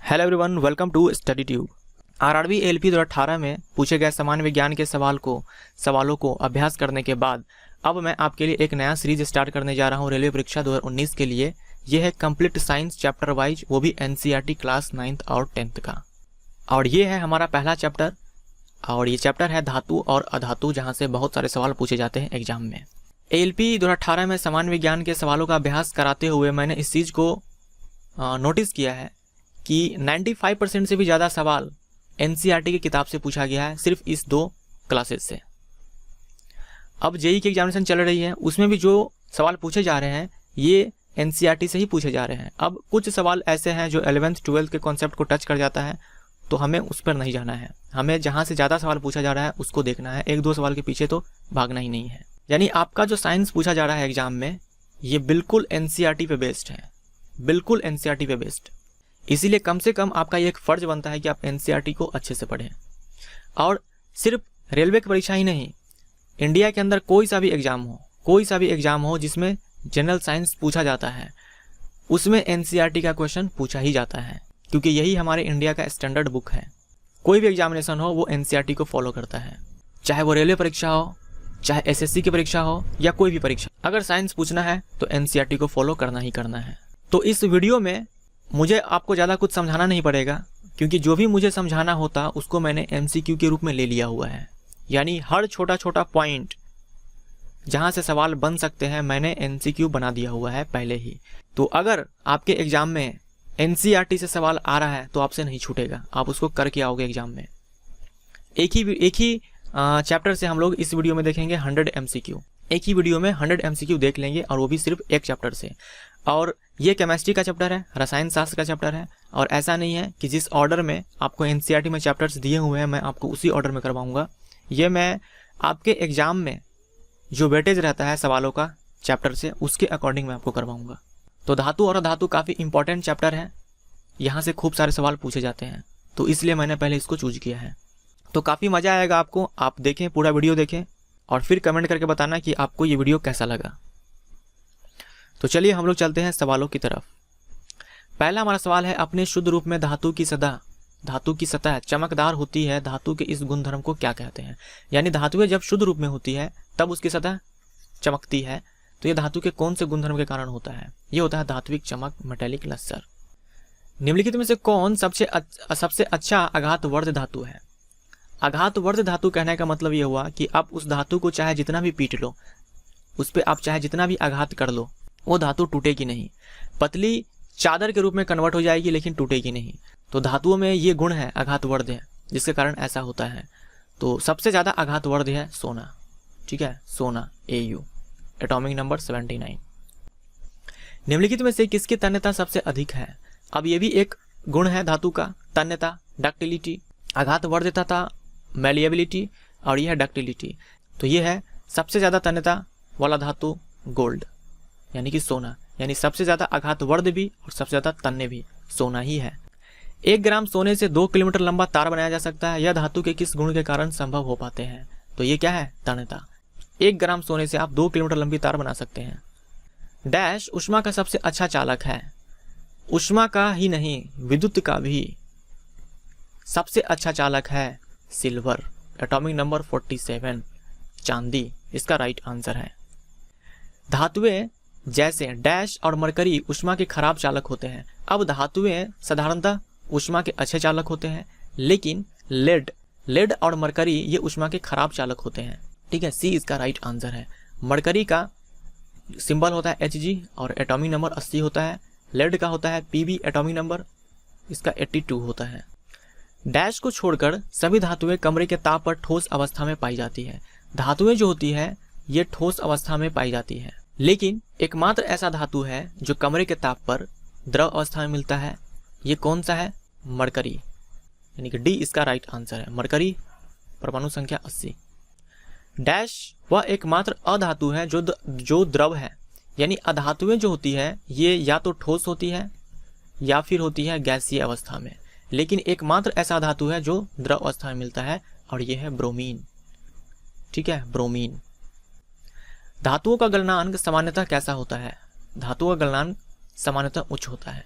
Hello everyone, welcome to study tube. RRB LP 2018 में पूछे गए सामान्य विज्ञान के सवालों को अभ्यास करने के बाद अब मैं आपके लिए एक नया सीरीज स्टार्ट करने जा रहा हूं रेलवे परीक्षा 2019 के लिए। यह है कंप्लीट साइंस चैप्टर वाइज, वो भी एनसीईआरटी क्लास 9th और 10th का। और ये है हमारा पहला चैप्टर, और ये चैप्टर है धातु और अधातु, जहाँ से बहुत सारे सवाल पूछे जाते हैं एग्जाम में। एलपी 2018 में सामान्य विज्ञान के सवालों का अभ्यास कराते हुए मैंने इस चीज़ को नोटिस किया है कि 95% से भी ज़्यादा सवाल एनसीईआरटी की किताब से पूछा गया है, सिर्फ इस 2 क्लासेस से। अब जेईई की एग्जामिनेशन चल रही है, उसमें भी जो सवाल पूछे जा रहे हैं ये एनसीईआरटी से ही पूछे जा रहे हैं। अब कुछ सवाल ऐसे हैं जो 11th 12th के कॉन्सेप्ट को टच कर जाता है, तो हमें उस पर नहीं जाना है। हमें जहाँ से ज़्यादा सवाल पूछा जा रहा है उसको देखना है, 1-2 सवाल के पीछे तो भागना ही नहीं है। यानी आपका जो साइंस पूछा जा रहा है एग्जाम में, ये बिल्कुल एनसीईआरटी पे बेस्ड है, बिल्कुल एनसीईआरटी पे बेस्ड। इसीलिए कम से कम आपका ये एक फ़र्ज बनता है कि आप एनसीईआरटी को अच्छे से पढ़ें। और सिर्फ रेलवे की परीक्षा ही नहीं, इंडिया के अंदर कोई सा भी एग्ज़ाम हो जिसमें जनरल साइंस पूछा जाता है, उसमें एनसीईआरटी का क्वेश्चन पूछा ही जाता है, क्योंकि यही हमारे इंडिया का स्टैंडर्ड बुक है। कोई भी एग्जामिनेशन हो वो एनसीईआरटी को फॉलो करता है, चाहे वो रेलवे परीक्षा हो, चाहे एसएससी की परीक्षा हो, या कोई भी परीक्षा। अगर साइंस पूछना है तो एनसीईआरटी को फॉलो करना ही करना है। तो इस वीडियो में मुझे आपको ज़्यादा कुछ समझाना नहीं पड़ेगा, क्योंकि जो भी मुझे समझाना होता उसको मैंने एमसीक्यू के रूप में ले लिया हुआ है। यानी हर छोटा छोटा पॉइंट जहाँ से सवाल बन सकते हैं मैंने एमसीक्यू बना दिया हुआ है पहले ही। तो अगर आपके एग्जाम में एनसीईआरटी से सवाल आ रहा है तो आपसे नहीं छूटेगा, आप उसको करके आओगे एग्जाम में। एक ही चैप्टर से हम लोग इस वीडियो में देखेंगे 100 एमसीक्यू। एक ही वीडियो में 100 एमसीक्यू देख लेंगे, और वो भी सिर्फ एक चैप्टर से। और ये केमिस्ट्री का चैप्टर है, रसायन शास्त्र का चैप्टर है, और ऐसा नहीं है कि जिस ऑर्डर में आपको एनसीईआरटी में चैप्टर्स दिए हुए हैं मैं आपको उसी ऑर्डर में करवाऊंगा। ये मैं आपके एग्जाम में जो वेटेज रहता है सवालों का चैप्टर से, उसके अकॉर्डिंग मैं आपको करवाऊंगा। तो धातु और अधातु काफ़ी इंपॉर्टेंट चैप्टर है, यहाँ से खूब सारे सवाल पूछे जाते हैं, तो इसलिए मैंने पहले इसको चूज किया है। तो काफ़ी मज़ा आएगा आपको, आप देखें, पूरा वीडियो देखें और फिर कमेंट करके बताना कि आपको ये वीडियो कैसा लगा। तो चलिए हम लोग चलते हैं सवालों की तरफ। पहला हमारा सवाल है, अपने शुद्ध रूप में धातु की सतह चमकदार होती है, धातु के इस गुणधर्म को क्या कहते हैं? यानी धातुएं जब शुद्ध रूप में होती है तब उसकी सतह चमकती है, तो ये धातु के कौन से गुणधर्म के कारण होता है? ये होता है धात्विक चमक, मेटेलिक लस्टर। निम्नलिखित में से कौन सबसे अच्छा आघातवर्ध धातु है? आघातवर्ध धातु कहने का मतलब ये हुआ कि आप उस धातु को चाहे जितना भी पीट लो, उस पर आप चाहे जितना भी आघात कर लो, वो धातु टूटेगी नहीं। पतली चादर के रूप में कन्वर्ट हो जाएगी लेकिन टूटेगी नहीं। तो धातुओं में ये गुण है, आघातवर्ध है, जिसके कारण ऐसा होता है। तो सबसे ज़्यादा आघातवर्ध है सोना, ठीक है, सोना Au, एटॉमिक नंबर 79। निम्नलिखित में से किसकी तन्यता सबसे अधिक है? अब ये भी एक गुण है धातु का, तन्यता, डक्टिलिटी, आघातवर्धता था मैलिएबिलिटी, और यह है डक्टिलिटी। तो ये है सबसे ज़्यादा तन्यता वाला धातु गोल्ड, यानी कि सोना। यानी सबसे ज़्यादा आघातवर्ध भी और सबसे ज़्यादा तन्य भी सोना ही है। 1 ग्राम सोने से 2 किलोमीटर लंबा तार बनाया जा सकता है, यह धातु के किस गुण के कारण संभव हो पाते हैं? तो ये क्या है? तन्यता। 1 ग्राम सोने से आप 2 किलोमीटर लंबी तार बना सकते हैं। डैश ऊष्मा का सबसे अच्छा चालक है? ऊष्मा का ही नहीं, विद्युत का भी सबसे अच्छा चालक है सिल्वर, एटॉमिक नंबर 47, चांदी इसका राइट आंसर है। धातुएं जैसे डैश और मरकरी ऊष्मा के खराब चालक होते हैं। अब धातुएं साधारणतः ऊष्मा के अच्छे चालक होते हैं, लेकिन लेड और मरकरी ये ऊष्मा के खराब चालक होते हैं, ठीक है, सी इसका राइट आंसर है। मरकरी का सिंबल होता है Hg और एटॉमिक नंबर 80 होता है। लेड का होता है Pb, एटॉमिक नंबर इसका 82 होता है। डैश को छोड़कर सभी धातुएं कमरे के ताप पर ठोस अवस्था में पाई जाती है। धातुएं जो होती है ये ठोस अवस्था में पाई जाती है, लेकिन एकमात्र ऐसा धातु है जो कमरे के ताप पर द्रव अवस्था में मिलता है। ये कौन सा है? मरकरी, यानी कि डी इसका राइट आंसर है। मरकरी, परमाणु संख्या 80। डैश वह एकमात्र अधातु है जो द्रव है, यानी अधातुएं जो होती है ये या तो ठोस होती है या फिर होती है गैसीय अवस्था में, लेकिन एकमात्र ऐसा धातु है जो द्रव अवस्था में मिलता है, और ये है ब्रोमीन, ठीक है, ब्रोमीन। धातुओं का गलनांक सामान्यतः कैसा होता है? धातुओं का गलनांक सामान्यतः उच्च होता है।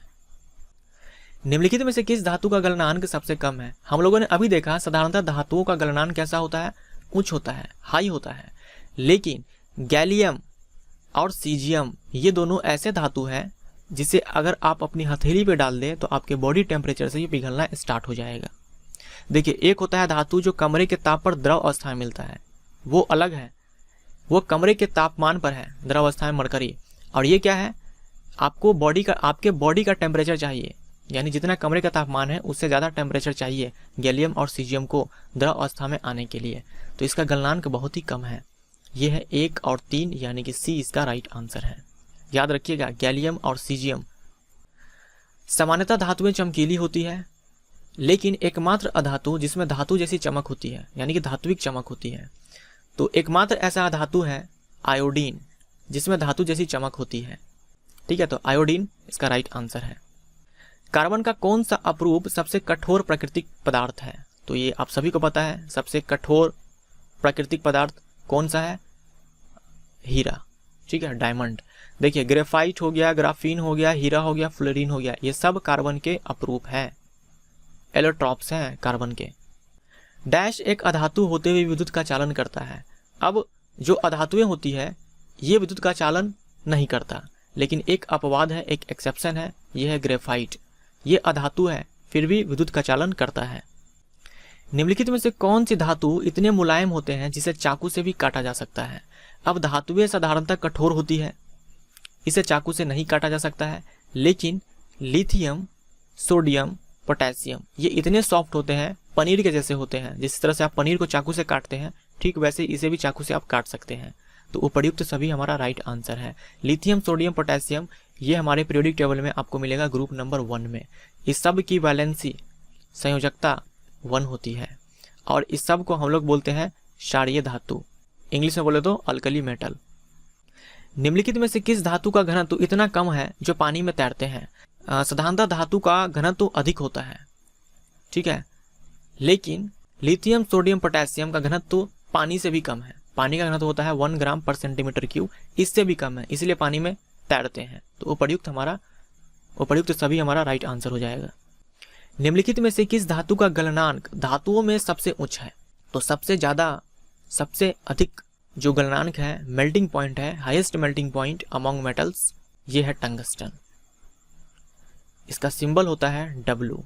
निम्नलिखित में से किस धातु का गलनांक सबसे कम है? हम लोगों ने अभी देखा साधारणतः धातुओं का गलनांक कैसा होता है, उच्च होता है, हाई होता है, लेकिन गैलियम और सीजियम ये दोनों ऐसे धातु हैं जिसे अगर आप अपनी हथेली पे डाल दें तो आपके बॉडी टेम्परेचर से ये पिघलना स्टार्ट हो जाएगा। देखिए, एक होता है धातु जो कमरे के ताप पर द्रव अवस्था में मिलता है, वो अलग है, वो कमरे के तापमान पर है, द्रव अवस्था में मरकरी। और ये क्या है, आपको आपके बॉडी का टेम्परेचर चाहिए, यानी जितना कमरे का तापमान है उससे ज़्यादा टेम्परेचर चाहिए गैलियम और सीजियम को द्रव अवस्था में आने के लिए। तो इसका गलनांक बहुत ही कम है, ये है 1 और 3, यानी कि सी इसका राइट आंसर है। याद रखिएगा, गैलियम और सीजियम। सामान्यतः धातुएं चमकीली होती है, लेकिन एकमात्र अधातु जिसमें धातु जैसी चमक होती है, यानी कि धात्विक चमक होती है, तो एकमात्र ऐसा धातु है आयोडीन, जिसमें धातु जैसी चमक होती है। ठीक है, तो आयोडीन इसका राइट आंसर है। कार्बन का कौन सा अपरूप सबसे कठोर प्राकृतिक पदार्थ है? तो ये आप सभी को पता है, सबसे कठोर प्राकृतिक पदार्थ कौन सा है? हीरा। ठीक है, डायमंड। देखिए, ग्रेफाइट हो गया, ग्राफीन हो गया, हीरा हो गया, फ्लोरीन हो गया, ये सब कार्बन के अपरूप हैं, एलोट्रॉप्स हैं कार्बन के। डैश एक अधातु होते हुए विद्युत का चालन करता है। अब जो अधातुएं होती है ये विद्युत का चालन नहीं करता, लेकिन एक अपवाद है, एक एक्सेप्शन है, यह है ग्रेफाइट। ये अधातु है फिर भी विद्युत का चालन करता है। निम्नलिखित में से कौन सी धातु इतने मुलायम होते हैं जिसे चाकू से भी काटा जा सकता है? अब धातुएं साधारणतः कठोर होती है, इसे चाकू से नहीं काटा जा सकता है, लेकिन लिथियम, सोडियम, पोटेशियम ये इतने सॉफ्ट होते हैं, पनीर के जैसे होते हैं। जिस तरह से आप पनीर को चाकू से काटते हैं, ठीक वैसे इसे भी चाकू से आप काट सकते हैं। तो उपर्युक्त सभी हमारा राइट आंसर है। लिथियम, सोडियम, पोटेशियम ये हमारे पीरियोडिक टेबल में आपको मिलेगा ग्रुप नंबर 1 में। इस सब की वैलेंसी संयोजकता 1 होती है और इस सब को हम लोग बोलते हैं क्षारीय धातु, इंग्लिश में बोले तो अल्कली मेटल। निम्नलिखित में से किस धातु का घनत्व इतना कम है जो पानी में तैरते हैं? साधारणतः धातु का घनत्व अधिक होता है, ठीक है, लेकिन लिथियम, सोडियम, पोटेशियम का घनत्व पानी से भी कम है। पानी का घनत्व होता है 1 ग्राम पर सेंटीमीटर क्यूब, इससे भी कम है, इसलिए पानी में तैरते हैं। तो उपर्युक्त सभी हमारा राइट आंसर हो जाएगा। निम्नलिखित में से किस धातु का गलनांक धातुओं में सबसे उच्च है? तो सबसे अधिक जो गलनांक है, मेल्टिंग पॉइंट है, highest melting point among metals, ये है टंगस्टन। इसका सिंबल होता है W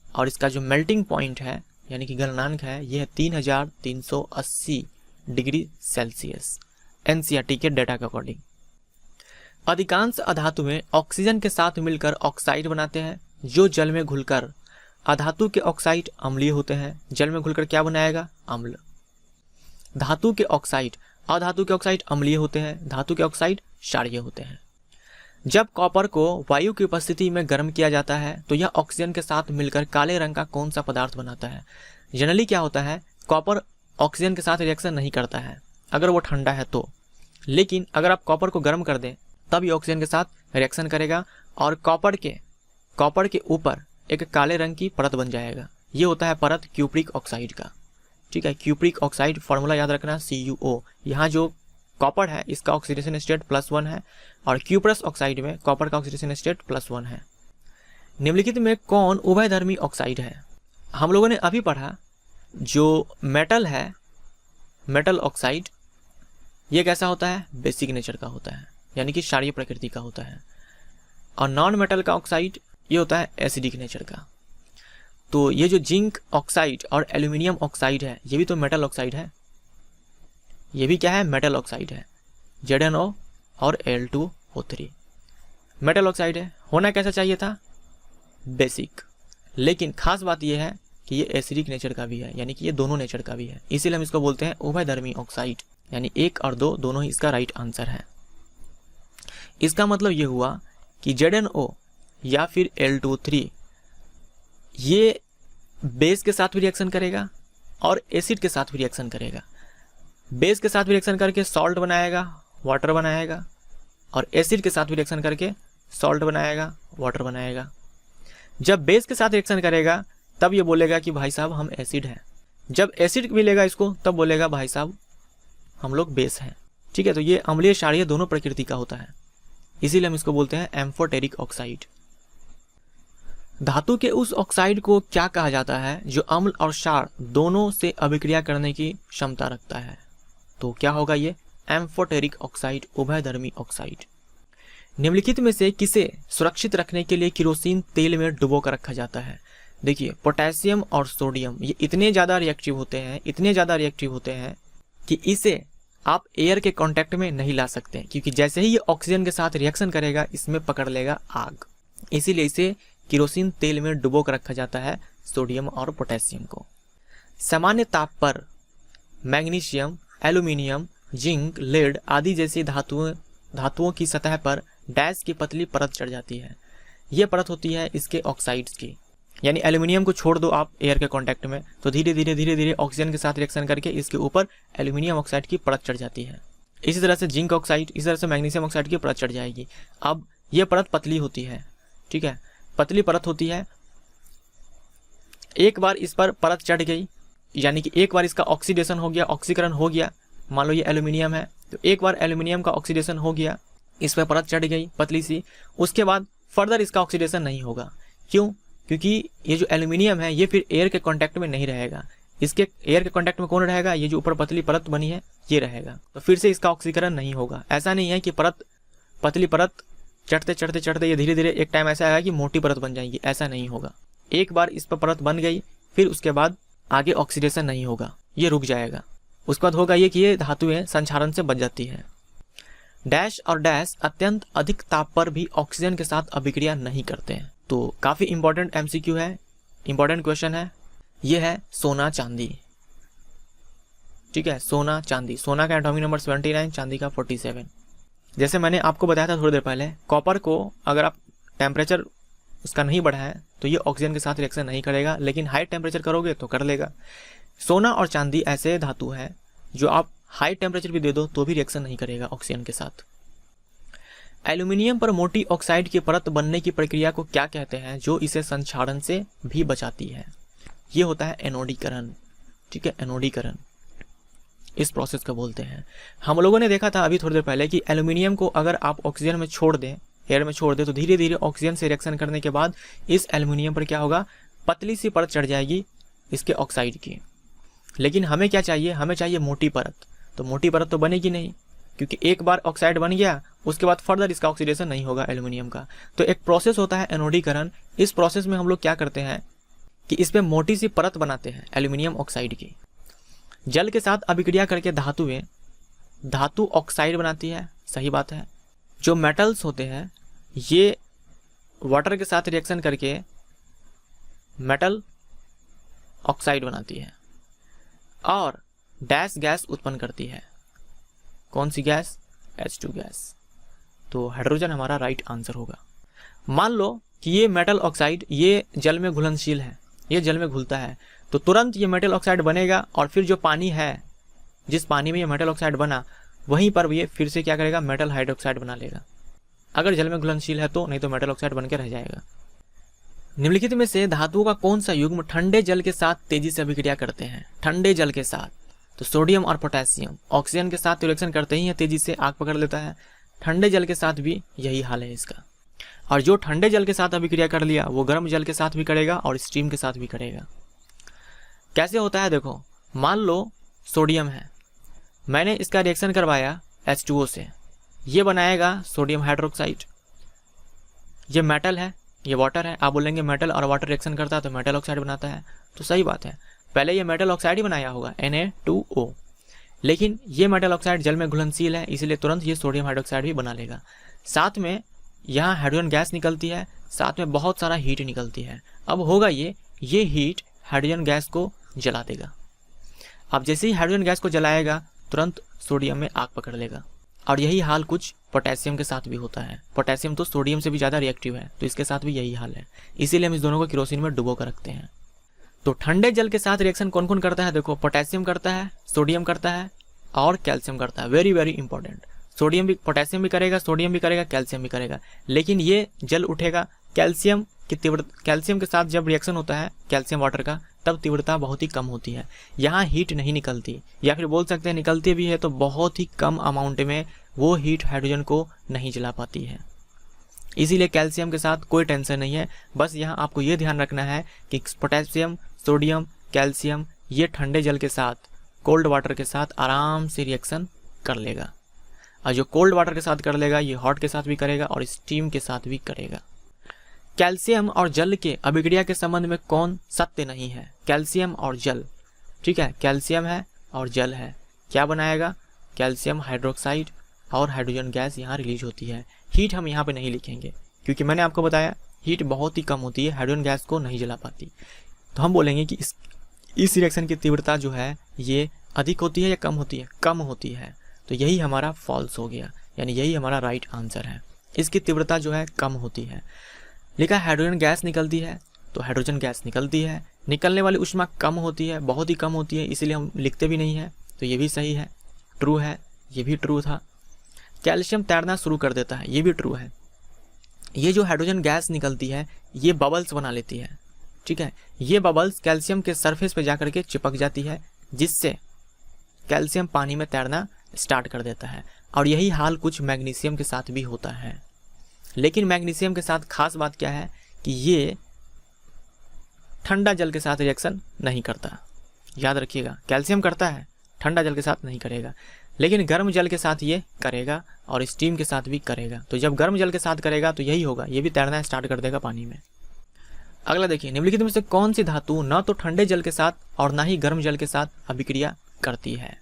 और इसका जो मेल्टिंग पॉइंट है यानी कि गलनांक है, यह है 3380 डिग्री सेल्सियस, NCERT के डेटा के अकॉर्डिंग। अधिकांश अधातुएं ऑक्सीजन के साथ मिलकर ऑक्साइड बनाते हैं, जो जल में घुलकर अधातु के ऑक्साइड अम्लीय होते हैं। जल में घुलकर क्या बनाएगा? अम्ल। धातु के ऑक्साइड, अधातु के ऑक्साइड अम्लीय होते हैं, धातु के ऑक्साइड क्षारीय होते हैं। जब कॉपर को वायु की उपस्थिति में गर्म किया जाता है तो यह ऑक्सीजन के साथ मिलकर काले रंग का कौन सा पदार्थ बनाता है? जनरली क्या होता है, कॉपर ऑक्सीजन के साथ रिएक्शन नहीं करता है अगर वो ठंडा है तो, लेकिन अगर आप कॉपर को गर्म कर दें तब ये ऑक्सीजन के साथ रिएक्शन करेगा और कॉपर के ऊपर एक काले रंग की परत बन जाएगा। ये होता है परत क्यूप्रिक ऑक्साइड का। ठीक है, क्यूप्रिक ऑक्साइड फॉर्मूला याद रखना CuO। यहाँ जो कॉपर है इसका ऑक्सीडेशन स्टेट +1 है और क्यूप्रस ऑक्साइड में कॉपर का ऑक्सीडेशन स्टेट +1 है। निम्नलिखित में कौन उभयधर्मी ऑक्साइड है? हम लोगों ने अभी पढ़ा जो मेटल है, मेटल ऑक्साइड, ये कैसा होता है? बेसिक नेचर का होता है, यानी कि क्षारीय प्रकृति का होता है। और नॉन मेटल का ऑक्साइड ये होता है एसिडिक नेचर का। तो ये जो जिंक ऑक्साइड और एल्यूमिनियम ऑक्साइड है ये भी तो मेटल ऑक्साइड है, ये भी क्या है? मेटल ऑक्साइड है। ZnO और Al2O3 मेटल ऑक्साइड है। होना कैसा चाहिए था? बेसिक। लेकिन खास बात यह है कि ये एसिडिक नेचर का भी है, यानी कि ये दोनों नेचर का भी है, इसीलिए हम इसको बोलते हैं उभयधर्मी ऑक्साइड, यानी 1 और 2 दोनों ही इसका राइट आंसर है। इसका मतलब ये हुआ कि ZnO या फिर Al2O3 ये बेस के साथ भी रिएक्शन करेगा और एसिड के साथ भी रिएक्शन करेगा। बेस के साथ भी रिएक्शन करके सॉल्ट बनाएगा, वाटर बनाएगा, और एसिड के साथ भी रिएक्शन करके सॉल्ट बनाएगा, वाटर बनाएगा। जब बेस के साथ रिएक्शन करेगा तब ये बोलेगा कि भाई साहब हम एसिड हैं, जब एसिड मिलेगा इसको तब बोलेगा भाई साहब हम लोग बेस हैं। ठीक है, तो ये अम्लीय क्षारीय दोनों प्रकृति का होता है, इसीलिए हम इसको बोलते हैं एम्फोटेरिक ऑक्साइड। धातु के उस ऑक्साइड को क्या कहा जाता है जो अम्ल और क्षार दोनों से अभिक्रिया करने की क्षमता रखता है? तो क्या होगा ये? एम्फोटेरिक ऑक्साइड, उभयधर्मी ऑक्साइड। निम्नलिखित में से किसे सुरक्षित रखने के लिए केरोसिन तेल में डुबो कर रखा जाता है? देखिए, पोटेशियम और सोडियम ये इतने ज़्यादा रिएक्टिव होते हैं कि इसे आप एयर के कांटेक्ट में नहीं ला सकते, क्योंकि जैसे ही ये ऑक्सीजन के साथ रिएक्शन करेगा इसमें पकड़ लेगा आग। इसीलिए इसे केरोसिन तेल में डुबो कर रखा जाता है, सोडियम और पोटेशियम को। सामान्य ताप पर मैग्नीशियम, एल्यूमिनियम, जिंक, लेड आदि जैसी धातुओं की सतह पर डैश की पतली परत चढ़ जाती है। यह परत होती है इसके ऑक्साइड्स की। यानी एल्यूमिनियम को छोड़ दो आप एयर के कांटेक्ट में, तो धीरे धीरे ऑक्सीजन के साथ रिएक्शन करके इसके ऊपर एल्यूमिनियम ऑक्साइड की परत चढ़ जाती है। इसी तरह से जिंक ऑक्साइड, इसी तरह से मैग्नीशियम ऑक्साइड की परत चढ़ जाएगी। अब यह परत पतली होती है, ठीक है, पतली परत होती है। एक बार इस पर परत चढ़ गई, यानी कि एक बार इसका ऑक्सीडेशन हो गया, ऑक्सीकरण हो गया, मान लो ये एल्यूमिनियम है, तो एक बार एल्यूमिनियम का ऑक्सीडेशन हो गया, इस पर परत चढ़ गई पतली सी, उसके बाद फर्दर इसका ऑक्सीडेशन नहीं होगा। क्यों? क्योंकि ये जो एल्यूमिनियम है ये फिर एयर के कांटेक्ट में नहीं रहेगा। इसके एयर के कांटेक्ट में कौन रहेगा? ये जो ऊपर पतली परत बनी है ये रहेगा, तो फिर से इसका ऑक्सीकरण नहीं होगा। ऐसा नहीं है कि पतली परत चढ़ते ये धीरे धीरे एक टाइम ऐसा आएगा कि मोटी परत बन जाएगी, ऐसा नहीं होगा। एक बार इस पर परत बन गई, फिर उसके बाद आगे ऑक्सीडेशन नहीं होगा, ये रुक जाएगा। उसके बाद होगा ये कि ये धातुएं संक्षारण से बच जाती है। डैश और डैश अत्यंत अधिक ताप पर भी ऑक्सीजन के साथ अभिक्रिया नहीं करते हैं। तो काफ़ी इंपॉर्टेंट एमसीक्यू है, इंपॉर्टेंट क्वेश्चन है। ये है सोना चांदी, ठीक है, सोना चांदी। सोना का एटॉमिक नंबर 79, चांदी का 47। जैसे मैंने आपको बताया था थोड़ी देर पहले, कॉपर को अगर आप टेम्परेचर उसका नहीं बढ़ाएं तो ये ऑक्सीजन के साथ रिएक्शन नहीं करेगा, लेकिन हाई टेम्परेचर करोगे तो कर लेगा। सोना और चांदी ऐसे धातु है जो आप हाई टेम्परेचर भी दे दो तो भी रिएक्शन नहीं करेगा ऑक्सीजन के साथ। एल्यूमिनियम पर मोटी ऑक्साइड की परत बनने की प्रक्रिया को क्या कहते हैं जो इसे संक्षारण से भी बचाती है? ये होता है एनोडीकरण, ठीक है, एनोडीकरण इस प्रोसेस को बोलते हैं। हम लोगों ने देखा था अभी थोड़ी देर पहले कि एल्यूमिनियम को अगर आप ऑक्सीजन में छोड़ दें, एयर में छोड़ दें, तो धीरे धीरे ऑक्सीजन से रिएक्शन करने के बाद इस एल्यूमिनियम पर क्या होगा? पतली सी परत चढ़ जाएगी इसके ऑक्साइड की। लेकिन हमें क्या चाहिए? हमें चाहिए मोटी परत। तो मोटी परत तो बनेगी नहीं, क्योंकि एक बार ऑक्साइड बन गया उसके बाद फर्दर इसका ऑक्सीडेशन नहीं होगा एल्यूमिनियम का। तो एक प्रोसेस होता है एनोडीकरण। इस प्रोसेस में हम लोग क्या करते हैं कि इस पे मोटी सी परत बनाते हैं एल्यूमिनियम ऑक्साइड की। जल के साथ अभिक्रिया करके धातु ऑक्साइड बनाती है, सही बात है। जो मेटल्स होते हैं ये वाटर के साथ रिएक्शन करके मेटल ऑक्साइड बनाती है और डैश गैस उत्पन्न करती है। कौन सी गैस? H2 gas. तो हाइड्रोजन हमारा राइट आंसर होगा। मान लो कि ये मेटल ऑक्साइड ये जल में घुलनशील है, ये जल में घुलता है, तो तुरंत ये मेटल ऑक्साइड बनेगा और फिर जो पानी है, जिस पानी में ये मेटल ऑक्साइड बना, वहीं पर ये फिर से क्या करेगा? मेटल हाइड्रोक्साइड बना लेगा, अगर जल में घुलनशील है तो, नहीं तो मेटल ऑक्साइड बन के रह जाएगा। निम्नलिखित में से धातुओं का कौन सा युग्म ठंडे जल के साथ तेजी से अभिक्रिया करते हैं? ठंडे जल के साथ तो सोडियम और पोटेशियम ऑक्सीजन के साथ रिएक्शन करते ही है, तेजी से आग पकड़ लेता है। ठंडे जल के साथ भी यही हाल है इसका। और जो ठंडे जल के साथ अभिक्रिया कर लिया वो गर्म जल के साथ भी करेगा और स्टीम के साथ भी करेगा। कैसे होता है देखो, मान लो सोडियम है, मैंने इसका रिएक्शन करवाया H2O से, ये बनाएगा सोडियम हाइड्रोक्साइड। ये मेटल है, ये वाटर है, आप बोलेंगे मेटल और वाटर रिएक्शन करता है तो मेटल ऑक्साइड बनाता है, तो सही बात है, पहले ये मेटल ऑक्साइड ही बनाया होगा Na2O, लेकिन ये मेटल ऑक्साइड जल में घुलनशील है इसलिए तुरंत ये सोडियम हाइड्रोक्साइड भी बना लेगा। साथ में यहाँ हाइड्रोजन गैस निकलती है, साथ में बहुत सारा हीट निकलती है। अब होगा ये हीट हाइड्रोजन गैस को जला देगा। अब जैसे ही हाइड्रोजन गैस को जलाएगा तुरंत सोडियम में आग पकड़ लेगा। और यही हाल कुछ पोटेशियम के साथ भी होता है। पोटेशियम तो सोडियम से भी ज़्यादा रिएक्टिव है, तो इसके साथ भी यही हाल है, इसीलिए हम इस दोनों को केरोसिन में डुबो कर रखते हैं। तो ठंडे जल के साथ रिएक्शन कौन कौन करता है? देखो, पोटेशियम करता है, सोडियम करता है और कैल्शियम करता है। Very very important. सोडियम भी, पोटेशियम भी करेगा, सोडियम भी करेगा, कैल्शियम भी करेगा, लेकिन ये जल उठेगा कैल्शियम की तीव्रता। कैल्शियम के साथ जब रिएक्शन होता है कैल्शियम वाटर का, तब तीव्रता बहुत ही कम होती है, यहाँ हीट नहीं निकलती, या फिर बोल सकते हैं निकलती भी है तो बहुत ही कम अमाउंट में, वो हीट हाइड्रोजन को नहीं जला पाती है। इसीलिए कैल्शियम के साथ कोई टेंशन नहीं है। बस यहाँ आपको ये ध्यान रखना है कि पोटेशियम, सोडियम, कैल्शियम ये ठंडे जल के साथ, कोल्ड वाटर के साथ आराम से रिएक्शन कर लेगा। और जो कोल्ड वाटर के साथ कर लेगा ये हॉट के साथ भी करेगा और स्टीम के साथ भी करेगा। कैल्शियम और जल के अभिक्रिया के संबंध में कौन सत्य नहीं है? कैल्शियम और जल, ठीक है, कैल्शियम है और जल है, क्या बनाएगा? कैल्शियम हाइड्रोक्साइड और हाइड्रोजन गैस यहाँ रिलीज होती है। हीट हम यहाँ पे नहीं लिखेंगे क्योंकि मैंने आपको बताया हीट बहुत ही कम होती है, हाइड्रोजन गैस को नहीं जला पाती। तो हम बोलेंगे कि इस रिएक्शन की तीव्रता जो है ये अधिक होती है या कम होती है? कम होती है। तो यही हमारा फॉल्स हो गया, यानी यही हमारा राइट आंसर है। इसकी तीव्रता जो है कम होती है। लिखा हाइड्रोजन गैस निकलती है तो हाइड्रोजन गैस निकलती है, निकलने वाली ऊष्मा कम होती है, बहुत ही कम होती है, इसीलिए हम लिखते भी नहीं है। तो ये भी सही है, ट्रू है, ये भी ट्रू था। कैल्शियम तैरना शुरू कर देता है, ये भी ट्रू है। ये जो हाइड्रोजन गैस निकलती है ये बबल्स बना लेती है, ठीक है। ये बबल्स कैल्शियम के सरफेस पे जाकर के चिपक जाती है, जिससे कैल्शियम पानी में तैरना स्टार्ट कर देता है। और यही हाल कुछ मैग्नीशियम के साथ भी होता है। लेकिन मैग्नीशियम के साथ खास बात क्या है कि ये ठंडा जल के साथ रिएक्शन नहीं करता। याद रखिएगा, कैल्शियम करता है, ठंडा जल के साथ नहीं करेगा, लेकिन गर्म जल के साथ ये करेगा और स्टीम के साथ भी करेगा। तो जब गर्म जल के साथ करेगा तो यही होगा, ये भी तैरना स्टार्ट कर देगा पानी में। अगला देखिए, निम्नलिखित में से कौन सी धातु न तो ठंडे जल के साथ और ना ही गर्म जल के साथ अभिक्रिया करती है?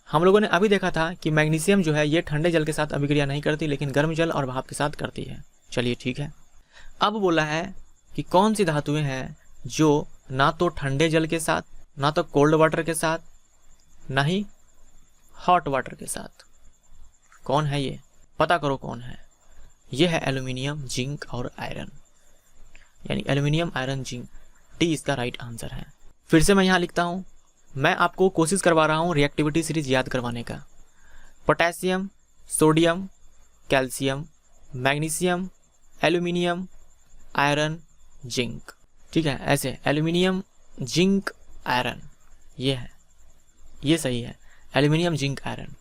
हम लोगों ने अभी देखा था कि मैग्नीशियम जो है ये ठंडे जल के साथ अभिक्रिया नहीं करती, लेकिन गर्म जल और भाप के साथ करती है। चलिए ठीक है। अब बोला है कि कौन सी धातुएं हैं जो ना तो ठंडे जल के साथ, ना तो कोल्ड वाटर के साथ, ना ही हॉट वाटर के साथ। कौन है ये? पता करो कौन है। ये है एल्यूमिनियम, जिंक और आयरन, यानी एल्यूमिनियम, आयरन, जिंक। डी इसका राइट आंसर है। फिर से मैं यहाँ लिखता हूँ, मैं आपको कोशिश करवा रहा हूँ रिएक्टिविटी सीरीज याद करवाने का। Potassium, sodium, calcium, magnesium, aluminium, iron, zinc, ठीक है। ऐसे एल्यूमिनियम, जिंक, आयरन, ये है, ये सही है। Aluminium, zinc, iron.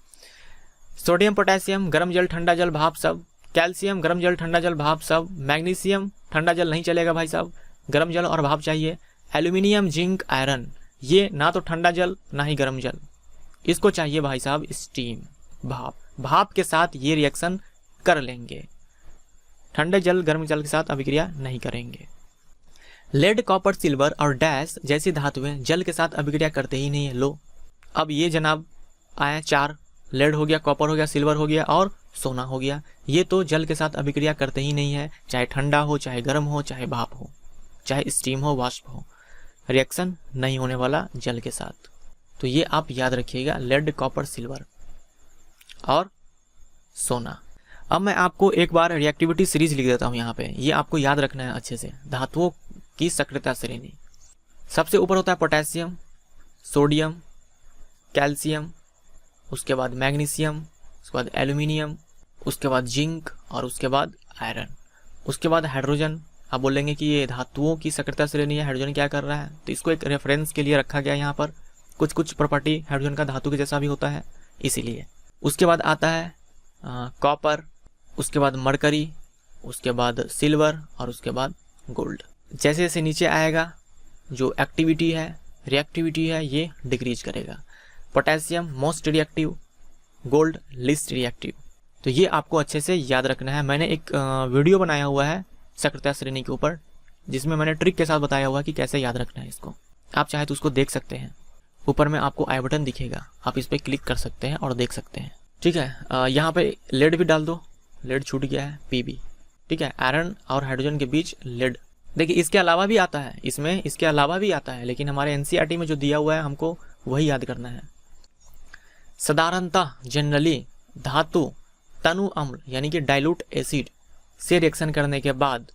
Sodium, potassium, गर्म जल, ठंडा जल, भाप सब। कैल्शियम, गर्म जल, ठंडा जल, भाप सब। मैग्नीशियम, ठंडा जल नहीं चलेगा भाई साहब, गर्म जल और भाप चाहिए। एल्यूमिनियम, जिंक, आयरन, ये ना तो ठंडा जल ना ही गर्म जल, इसको चाहिए भाई साहब स्टीम, भाप। भाप के साथ ये रिएक्शन कर लेंगे, ठंडे जल गर्म जल के साथ अभिक्रिया नहीं करेंगे। लेड, कॉपर, सिल्वर और डैश जैसी धातुएं जल के साथ अभिक्रिया करते ही नहीं है। लो अब ये जनाब आए 4, लेड हो गया, कॉपर हो गया, सिल्वर हो गया और सोना हो गया। ये तो जल के साथ अभिक्रिया करते ही नहीं है, चाहे ठंडा हो, चाहे गर्म हो, चाहे भाप हो, चाहे स्टीम हो, वाष्प हो, रिएक्शन नहीं होने वाला जल के साथ। तो ये आप याद रखिएगा, लेड, कॉपर, सिल्वर और सोना। अब मैं आपको एक बार रिएक्टिविटी सीरीज लिख देता हूँ यहाँ पे, ये आपको याद रखना है अच्छे से। धातुओं की सक्रियता श्रेणी, सबसे ऊपर होता है पोटेशियम, सोडियम, कैल्शियम, उसके बाद मैग्नीशियम, उसके बाद एल्यूमिनियम, उसके बाद जिंक और उसके बाद आयरन, उसके बाद हाइड्रोजन। आप बोलेंगे कि ये धातुओं की सक्रियता श्रेणी है, हाइड्रोजन क्या कर रहा है? तो इसको एक रेफरेंस के लिए रखा गया यहाँ पर। कुछ कुछ प्रॉपर्टी हाइड्रोजन का धातु के जैसा भी होता है, इसीलिए। उसके बाद आता है कॉपर, उसके बाद मरकरी, उसके बाद सिल्वर और उसके बाद गोल्ड। जैसे जैसे नीचे आएगा जो एक्टिविटी है, रिएक्टिविटी है, ये डिक्रीज करेगा। Potassium most reactive, gold least reactive. तो ये आपको अच्छे से याद रखना है। मैंने एक वीडियो बनाया हुआ है सक्रियता श्रेणी के ऊपर, जिसमें मैंने ट्रिक के साथ बताया हुआ कि कैसे याद रखना है इसको। आप चाहे तो उसको देख सकते हैं, ऊपर में आपको आई बटन दिखेगा, आप इस पर क्लिक कर सकते हैं और देख सकते हैं, ठीक है। यहाँ पे लेड भी डाल दो, लेड छूट गया है, पीबी, ठीक है। आयरन और हाइड्रोजन के बीच लेड। देखिए इसके अलावा भी आता है, इसमें इसके अलावा भी आता है, लेकिन हमारे एनसीईआरटी में जो दिया हुआ है हमको वही याद करना है। साधारणतः जनरली धातु तनु अम्ल यानी कि डाइल्यूट एसिड से रिएक्शन करने के बाद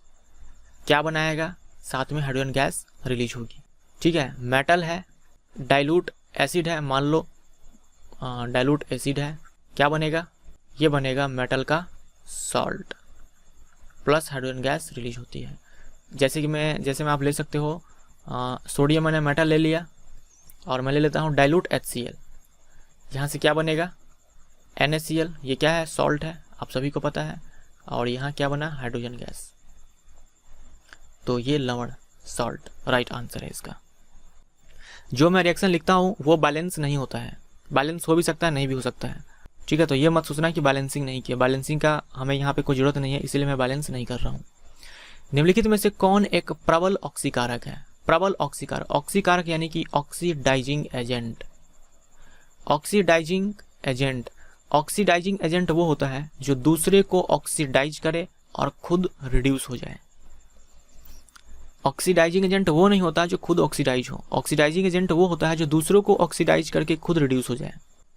क्या बनाएगा? साथ में हाइड्रोजन गैस रिलीज होगी, ठीक है। मेटल है, डाइल्यूट एसिड है, मान लो डाइल्यूट एसिड है, क्या बनेगा? ये बनेगा मेटल का salt plus hydrogen gas release होती है। जैसे में आप ले सकते हो, सोडियम मैंने मेटल ले लिया और मैं ले लेता हूँ डाइल्यूट HCl। यहाँ से क्या बनेगा? NaCl, ये क्या है? सॉल्ट है, आप सभी को पता है। और यहाँ क्या बना, हाइड्रोजन गैस। तो ये लवण, सॉल्ट, राइट आंसर है इसका। जो मैं रिएक्शन लिखता हूँ वो बैलेंस नहीं होता है, बैलेंस हो भी सकता है नहीं भी हो सकता है, ठीक है। तो ये मत सोचना कि बैलेंसिंग नहीं किया, बैलेंसिंग का हमें यहाँ पे कोई जरूरत नहीं है, इसलिए मैं बैलेंस नहीं कर रहा हूँ। निम्नलिखित में से कौन एक प्रबल ऑक्सीकारक है? प्रबल ऑक्सीकारक, ऑक्सीकारक यानी कि oxidising agent. Oxidising agent, oxidising agent वो होता है जो दूसरे को ऑक्सीडाइज करे और खुद रिड्यूस हो जाए। ऑक्सीडाइजिंग एजेंट वो नहीं होता जो खुद ऑक्सीडाइज हो, ऑक्सीडाइजिंग एजेंट वो होता है जो दूसरों को ऑक्सीडाइज करके खुद रिड्यूस हो जाए।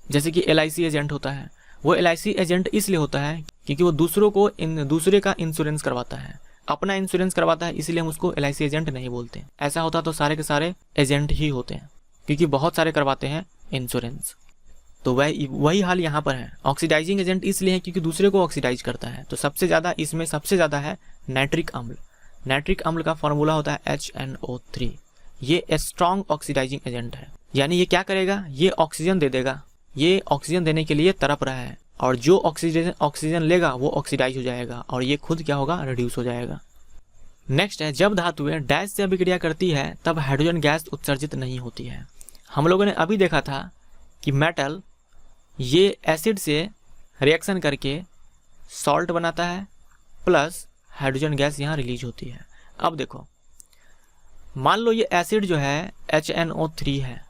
जैसे कि LIC एजेंट होता है, वो LIC एजेंट इसलिए होता है क्योंकि वो दूसरों को दूसरे का इंश्योरेंस करवाता है, अपना इंश्योरेंस करवाता है, इसलिए हम उसको LIC एजेंट नहीं बोलते। ऐसा होता तो सारे के सारे एजेंट ही होते हैं, क्योंकि बहुत सारे करवाते हैं इंश्योरेंस। तो वही हाल यहाँ पर है। ऑक्सीडाइजिंग एजेंट इसलिए है क्योंकि दूसरे को ऑक्सीडाइज करता है। तो सबसे ज़्यादा इसमें सबसे ज़्यादा है नाइट्रिक अम्ल। नाइट्रिक अम्ल का फॉर्मूला होता है HNO3। ये स्ट्रॉन्ग ऑक्सीडाइजिंग एजेंट है, यानी ये क्या करेगा, ये ऑक्सीजन दे देगा, ये ऑक्सीजन देने के लिए तड़प रहा है, और जो ऑक्सीजन लेगा वो ऑक्सीडाइज हो जाएगा और ये खुद क्या होगा, रिड्यूस हो जाएगा। नेक्स्ट है, जब धातुएं डैश से अभिक्रिया करती है तब हाइड्रोजन गैस उत्सर्जित नहीं होती है। हम लोगों ने अभी देखा था कि मेटल ये एसिड से रिएक्शन करके सॉल्ट बनाता है प्लस हाइड्रोजन गैस यहाँ रिलीज होती है। अब देखो, मान लो ये एसिड जो है HNO3 है,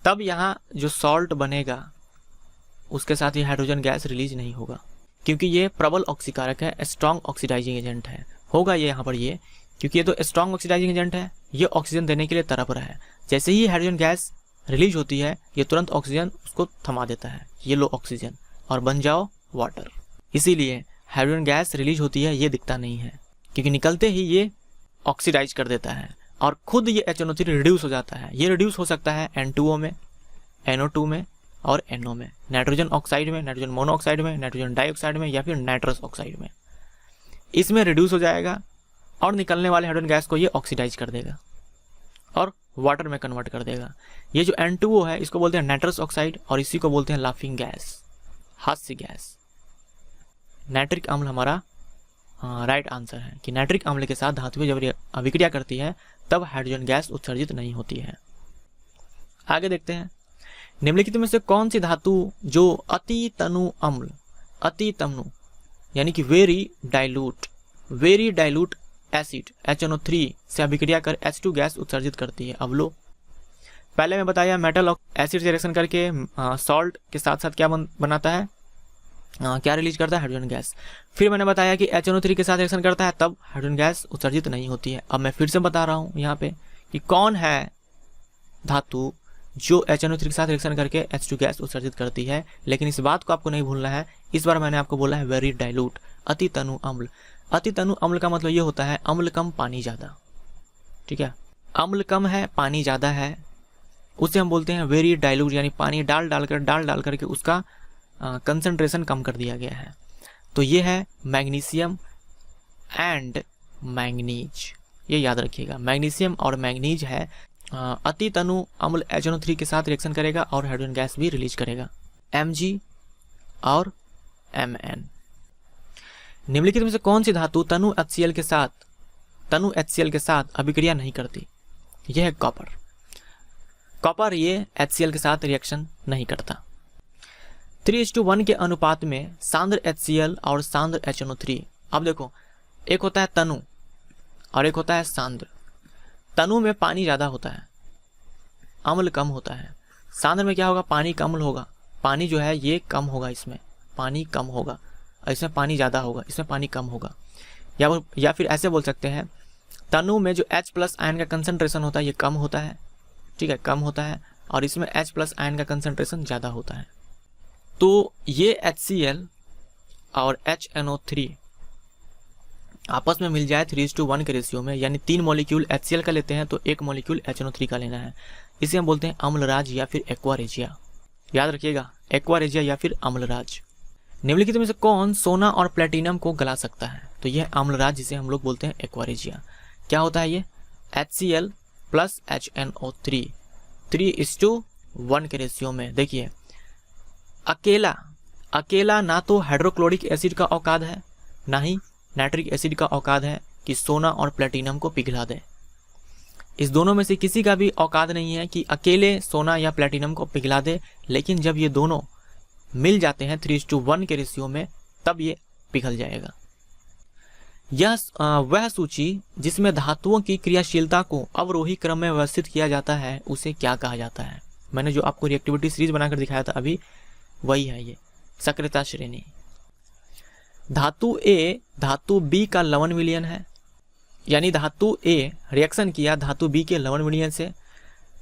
तब यहाँ जो सॉल्ट बनेगा उसके साथ ही हाइड्रोजन गैस रिलीज नहीं होगा, क्योंकि ये प्रबल ऑक्सीकारक है, स्ट्रॉन्ग ऑक्सीडाइजिंग एजेंट है। होगा ये यहाँ पर ये, क्योंकि ये तो स्ट्रॉन्ग ऑक्सीडाइजिंग एजेंट है, ये ऑक्सीजन देने के लिए तड़प रहा है। जैसे ही हाइड्रोजन गैस रिलीज होती है ये तुरंत ऑक्सीजन उसको थमा देता है, ये लो ऑक्सीजन, और बन जाओ वाटर। इसीलिए हाइड्रोजन गैस रिलीज होती है ये दिखता नहीं है, क्योंकि निकलते ही ये ऑक्सीडाइज कर देता है और खुद ये HNO3 रिड्यूस हो जाता है। ये रिड्यूस हो सकता है N2O में, NO2 में और NO में, नाइट्रोजन ऑक्साइड में, नाइट्रोजन मोनोऑक्साइड में, नाइट्रोजन डाइऑक्साइड में या फिर नाइट्रस ऑक्साइड में। इसमें रिड्यूस हो जाएगा और निकलने वाले हाइड्रोजन गैस को ये ऑक्सीडाइज कर देगा और वाटर में कन्वर्ट कर देगा। ये जो N2O है इसको बोलते हैं नाइट्रस ऑक्साइड और इसी को बोलते हैं लाफिंग गैस, हास्य गैस। नाइट्रिक अम्ल हमारा राइट आंसर है कि नाइट्रिक अम्ल के साथ धातुएं जब अभिक्रिया करती है तब हाइड्रोजन गैस उत्सर्जित नहीं होती है। आगे देखते हैं, निम्नलिखित में से कौन सी धातु जो अति तनु अम्ल, अति तनु यानी कि वेरी डाइल्यूट एसिड HNO3 से अभिक्रिया कर H2 गैस उत्सर्जित करती है? अब लो, पहले मैं बताया मेटल एसिड से रिएक्शन करके सॉल्ट के साथ साथ क्या बनाता है, क्या रिलीज करता है, हाइड्रोजन गैस। फिर मैंने बताया कि HNO3 के साथ रिएक्शन करता है तब हाइड्रोजन गैस उत्सर्जित नहीं होती है। अब मैं फिर से बता रहा हूँ यहाँ पे कि कौन है धातु जो HNO3 के साथ रिएक्शन करके H2 गैस उत्सर्जित करती है। लेकिन इस बात को आपको नहीं भूलना है, इस बार मैंने आपको बोला है वेरी डाइल्यूट, अति तनु अम्ल। अति तनु अम्ल का मतलब ये होता है अम्ल कम पानी ज़्यादा, ठीक है। अम्ल कम है पानी ज़्यादा है, उसे हम बोलते हैं वेरी डाइल्यूट, यानी पानी डाल डाल करके उसका कंसंट्रेशन कम कर दिया गया है। तो ये है मैग्नीशियम एंड मैंगनीज, ये याद रखिएगा, मैग्नीशियम और मैंगनीज है। अति तनु अम्ल HNO3 के साथ रिएक्शन करेगा और हाइड्रोजन गैस भी रिलीज करेगा, Mg और Mn। निम्नलिखित में से कौन सी धातु तनु HCl के साथ अभिक्रिया नहीं करती? यह है कॉपर। कॉपर ये HCl के साथ रिएक्शन नहीं करता। 3:1 के अनुपात में सांद्र HCl और सांद्र HNO3। अब देखो, एक होता है तनु और एक होता है सांद्र। तनु में पानी ज़्यादा होता है, अम्ल कम होता है। सांद्र में क्या होगा, पानी कम होगा, पानी जो है ये कम होगा, इसमें पानी कम होगा, इसमें पानी ज़्यादा होगा, इसमें पानी कम होगा। या फिर ऐसे बोल सकते हैं, तनु में जो H+ आयन का कंसंट्रेशन होता है ये कम होता है, ठीक है, कम होता है, और इसमें H+ आयन का कंसंट्रेशन ज़्यादा होता है। तो ये HCl और HNO3 आपस में मिल जाए 3:1 के रेशियो में, यानी 3 मॉलिक्यूल HCl का लेते हैं तो 1 मॉलिक्यूल HNO3 का लेना है। इसे हम बोलते हैं अम्लराज या फिर एक्वारेजिया। याद रखिएगा, एक्वारेजिया या फिर अम्लराज। निम्नलिखित में से कौन सोना और प्लेटिनम को गला सकता है? तो यह अम्लराज जिसे हम लोग बोलते हैं एक्वारेजिया। क्या होता है ये, HCl प्लस HNO3 3:1 के रेशियो में। देखिए, अकेला ना तो हाइड्रोक्लोरिक एसिड का औकात है, ना ही नाइट्रिक एसिड का औकात है कि सोना और प्लेटिनम को पिघला दे। इस दोनों में से किसी का भी औकात नहीं है कि अकेले सोना या प्लेटिनम को पिघला दे, लेकिन जब ये दोनों मिल जाते हैं 3:1 के रेशियो में, तब ये पिघल जाएगा। यह वह सूची जिसमें धातुओं की क्रियाशीलता को अवरोही क्रम में व्यवस्थित किया जाता है, उसे क्या कहा जाता है? मैंने जो आपको रिएक्टिविटी सीरीज बनाकर दिखाया था अभी, वही है ये सक्रियता श्रेणी। धातु ए धातु बी का लवण विलयन है, यानी धातु ए रिएक्शन किया धातु बी के लवण विलयन से।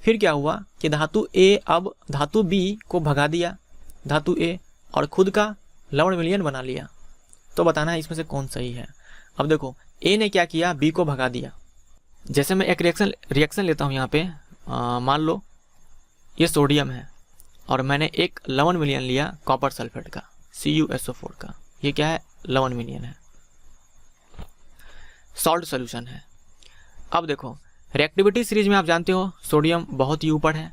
फिर क्या हुआ कि धातु ए अब धातु बी को भगा दिया, धातु ए, और खुद का लवण विलयन बना लिया। तो बताना है इसमें से कौन सही है। अब देखो, ए ने क्या किया, बी को भगा दिया। जैसे मैं एक रिएक्शन लेता हूँ यहाँ पे, मान लो ये सोडियम है और मैंने एक लवण विलयन लिया कॉपर सल्फेट का, CuSO4 का। ये क्या है, लवण विलयन है, सॉल्ट सॉल्यूशन है। अब देखो, रिएक्टिविटी सीरीज में आप जानते हो सोडियम बहुत ही ऊपर है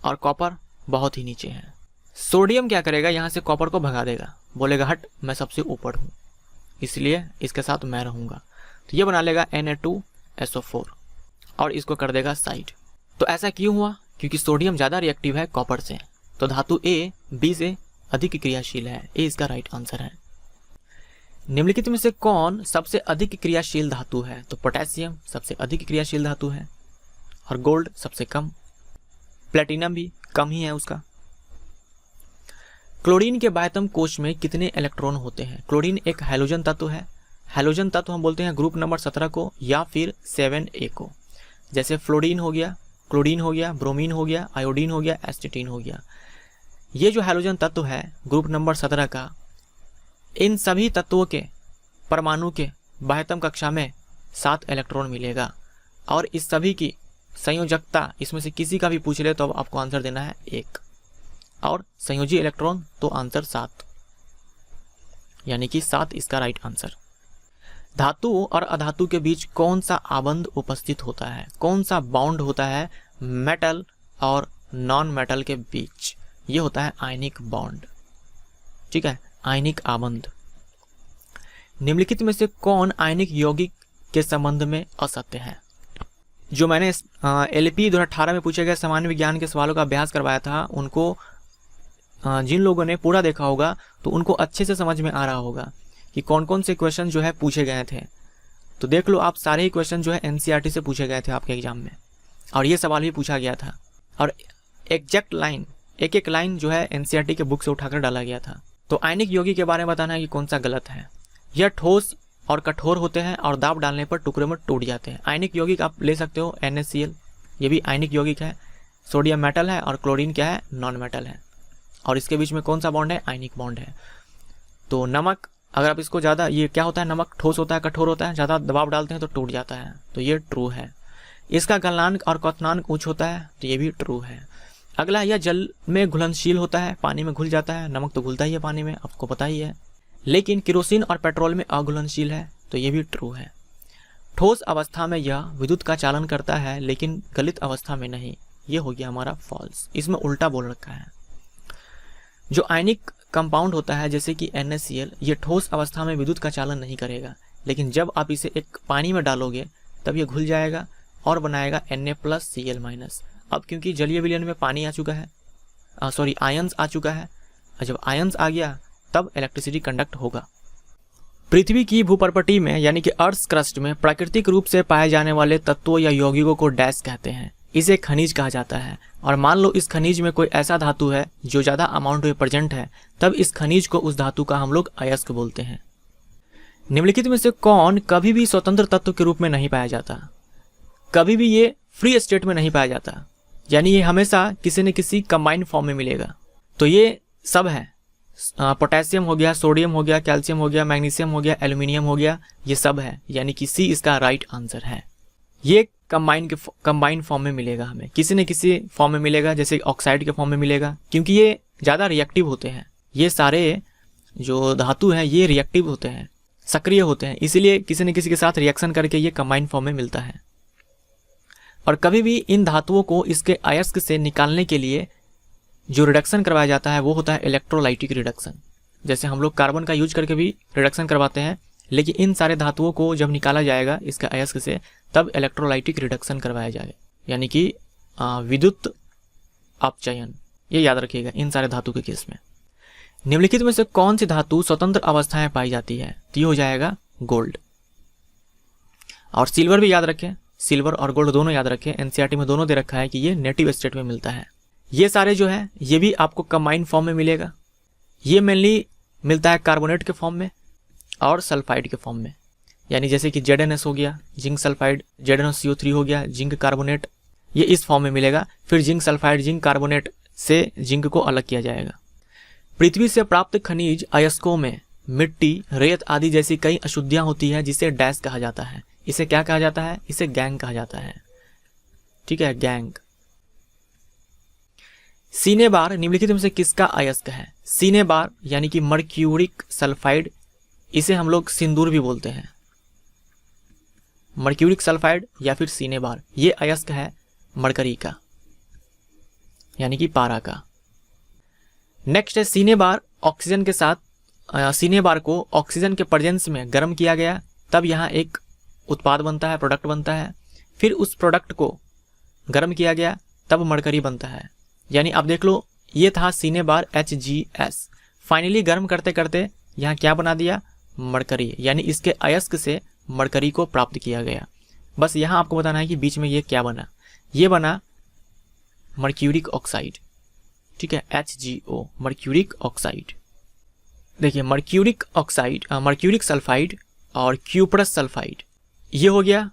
और कॉपर बहुत ही नीचे है। सोडियम क्या करेगा, यहाँ से कॉपर को भगा देगा, बोलेगा हट मैं सबसे ऊपर हूँ, इसलिए इसके साथ मैं रहूँगा। तो ये बना लेगा Na2SO4 और इसको कर देगा साइड। तो ऐसा क्यों हुआ? क्योंकि सोडियम ज़्यादा रिएक्टिव है कॉपर से, तो धातु ए बी से अधिक क्रियाशील है। ए इसका राइट आंसर है। निम्नलिखित में से कौन सबसे अधिक क्रियाशील धातु है? तो पोटेशियम सबसे अधिक क्रियाशील धातु है और गोल्ड सबसे कम, प्लेटिनम भी कम ही है उसका। क्लोरीन के बाह्यतम कोश में कितने इलेक्ट्रॉन होते हैं? क्लोरीन एक हैलोजन तत्व है। हैलोजन तत्व हम बोलते हैं ग्रुप नंबर 17 को या फिर 7A को। जैसे फ्लोरीन हो गया, क्लोरीन हो गया, ब्रोमीन हो गया, आयोडीन हो गया, एस्टेटीन हो गया। ये जो हैलोजन तत्व है ग्रुप नंबर 17 का, इन सभी तत्वों के परमाणु के बाह्यतम कक्षा में 7 इलेक्ट्रॉन मिलेगा और इस सभी की संयोजकता इसमें से किसी का भी पूछ ले तो अब आपको आंसर देना है 1 और संयोजी इलेक्ट्रॉन तो आंसर 7, यानी कि 7 इसका राइट आंसर। धातु और अधातु के बीच कौन सा आबंध उपस्थित होता है? कौन सा बॉन्ड होता है मेटल और नॉन मेटल के बीच? ये होता है आयनिक बॉन्ड, ठीक है, आयनिक आबंध। निम्नलिखित में से कौन आयनिक यौगिक के संबंध में असत्य है? जो मैंने LP 2018 में पूछे गए सामान्य विज्ञान के सवालों का अभ्यास करवाया था, उनको जिन लोगों ने पूरा देखा होगा तो उनको अच्छे से समझ में आ रहा होगा कि कौन कौन से क्वेश्चन जो है पूछे गए थे। तो देख लो आप, सारे ही क्वेश्चन जो है NCERT से पूछे गए थे आपके एग्जाम में, और ये सवाल भी पूछा गया था और एग्जैक्ट लाइन, एक एक लाइन जो है NCERT के बुक से उठाकर डाला गया था। तो आयनिक यौगिक के बारे में बताना है कि कौन सा गलत है। यह ठोस और कठोर होते हैं और दाब डालने पर टुकड़े में टूट जाते हैं। आयनिक यौगिक आप ले सकते हो NaCl, ये भी आयनिक यौगिक है। सोडियम मेटल है और क्लोरीन क्या है, नॉन मेटल है, और इसके बीच में कौन सा बॉन्ड है, आयनिक बॉन्ड है। तो नमक, अगर आप इसको ज़्यादा, ये क्या होता है, नमक ठोस होता है, कठोर होता है, ज़्यादा दबाव डालते हैं तो टूट जाता है, तो ये ट्रू है। इसका गलनांक और क्वथनांक उच्च होता है, तो ये भी ट्रू है। अगला, यह जल में घुलनशील होता है, पानी में घुल जाता है। नमक तो घुलता ही है पानी में, आपको पता ही है, लेकिन केरोसिन और पेट्रोल में अघुलनशील है, तो ये भी ट्रू है। ठोस अवस्था में यह विद्युत का चालन करता है लेकिन गलित अवस्था में नहीं, ये हो गया हमारा फॉल्स। इसमें उल्टा बोल रखा है। जो आयनिक कंपाउंड होता है जैसे कि NaCl, ये ठोस अवस्था में विद्युत का चालन नहीं करेगा, लेकिन जब आप इसे एक पानी में डालोगे तब ये घुल जाएगा और बनाएगा Na+Cl-। अब क्योंकि जलीय विलयन में पानी आ चुका है, आयंस आ चुका है, और जब आयंस आ गया तब इलेक्ट्रिसिटी कंडक्ट होगा। पृथ्वी की भूपर्पटी में यानी कि अर्थ क्रस्ट में प्राकृतिक रूप से पाए जाने वाले तत्वों या यौगिकों को डैश कहते हैं। इसे खनिज कहा जाता है। और मान लो इस खनिज में कोई ऐसा धातु है जो ज़्यादा अमाउंट में प्रेजेंट है, तब इस खनिज को, उस धातु का हम लोग अयस्क बोलते हैं। निम्नलिखित में से कौन कभी भी स्वतंत्र तत्व के रूप में नहीं पाया जाता? कभी भी ये फ्री स्टेट में नहीं पाया जाता, यानी ये हमेशा किसी न किसी कंबाइंड फॉर्म में मिलेगा। तो ये सब है, पोटेशियम हो गया, सोडियम हो गया, कैल्शियम हो गया, मैग्नीशियम हो गया, एल्यूमिनियम हो गया, ये सब है, यानी कि C इसका राइट आंसर है। ये कंबाइंड फॉर्म में मिलेगा, हमें किसी न किसी फॉर्म में मिलेगा, जैसे ऑक्साइड के फॉर्म में मिलेगा, क्योंकि ये ज़्यादा रिएक्टिव होते हैं। ये सारे जो धातु हैं ये रिएक्टिव होते हैं, सक्रिय होते हैं, इसीलिए किसी न किसी के साथ रिएक्शन करके ये कंबाइंड फॉर्म में मिलता है। और कभी भी इन धातुओं को इसके अयस्क से निकालने के लिए जो रिडक्शन करवाया जाता है वो होता है इलेक्ट्रोलाइटिक रिडक्शन। जैसे हम लोग कार्बन का यूज करके भी रिडक्शन करवाते हैं, लेकिन इन सारे धातुओं को जब निकाला जाएगा इसका अयस्क से, तब इलेक्ट्रोलाइटिक रिडक्शन करवाया जाएगा, यानी कि विद्युत अपचयन। ये याद रखिएगा इन सारे धातु के केस में। निम्नलिखित में से कौन सी धातु स्वतंत्र अवस्था में पाई जाती है? तो ये हो जाएगा गोल्ड। और सिल्वर भी याद रखें, सिल्वर और गोल्ड दोनों याद रखें, एनसीईआरटी में दोनों दे रखा है कि ये नेटिव स्टेट में मिलता है। ये सारे जो है ये भी आपको कंबाइंड फॉर्म में मिलेगा। ये मेनली मिलता है कार्बोनेट के फॉर्म में और सल्फाइड के फॉर्म में, यानी जैसे कि ZnS हो गया, जिंक सल्फाइड, ZnCO3 हो गया, जिंक कार्बोनेट, ये इस फॉर्म में मिलेगा। फिर जिंक सल्फाइड, जिंक कार्बोनेट से जिंक को अलग किया जाएगा। पृथ्वी से प्राप्त खनिज अयस्कों में मिट्टी, रेत आदि जैसी कई अशुद्धियां होती है, जिसे डैश कहा जाता है। इसे क्या कहा जाता है? इसे गैंग कहा जाता है। ठीक है, गैंग। सीने बार निम्नलिखित में से किसका अयस्क है? सीने बार यानी कि मर्क्यूरिक सल्फाइड, इसे हम लोग सिंदूर भी बोलते हैं। मर्क्यूरिक सल्फाइड या फिर सीने बार, ये अयस्क है मरकरी का, यानी कि पारा का। नेक्स्ट है सीने बार ऑक्सीजन के साथ, सीने बार को ऑक्सीजन के प्रेजेंस में गर्म किया गया, तब यहाँ एक उत्पाद बनता है, प्रोडक्ट बनता है। फिर उस प्रोडक्ट को गर्म किया गया, तब मरकरी बनता है। यानी आप देख लो, ये था सीने बार HgS। फाइनली गर्म करते करते यहाँ क्या बना दिया? मरकरी, यानी इसके अयस्क से मरकरी को प्राप्त किया गया। बस यहाँ आपको बताना है कि बीच में ये क्या बना। ये बना मर्क्यूरिक ऑक्साइड। ठीक है, HgO, मर्क्यूरिक ऑक्साइड। देखिए, मर्क्यूरिक ऑक्साइड, मर्क्यूरिक सल्फाइड और क्यूप्रस सल्फाइड, ये हो गया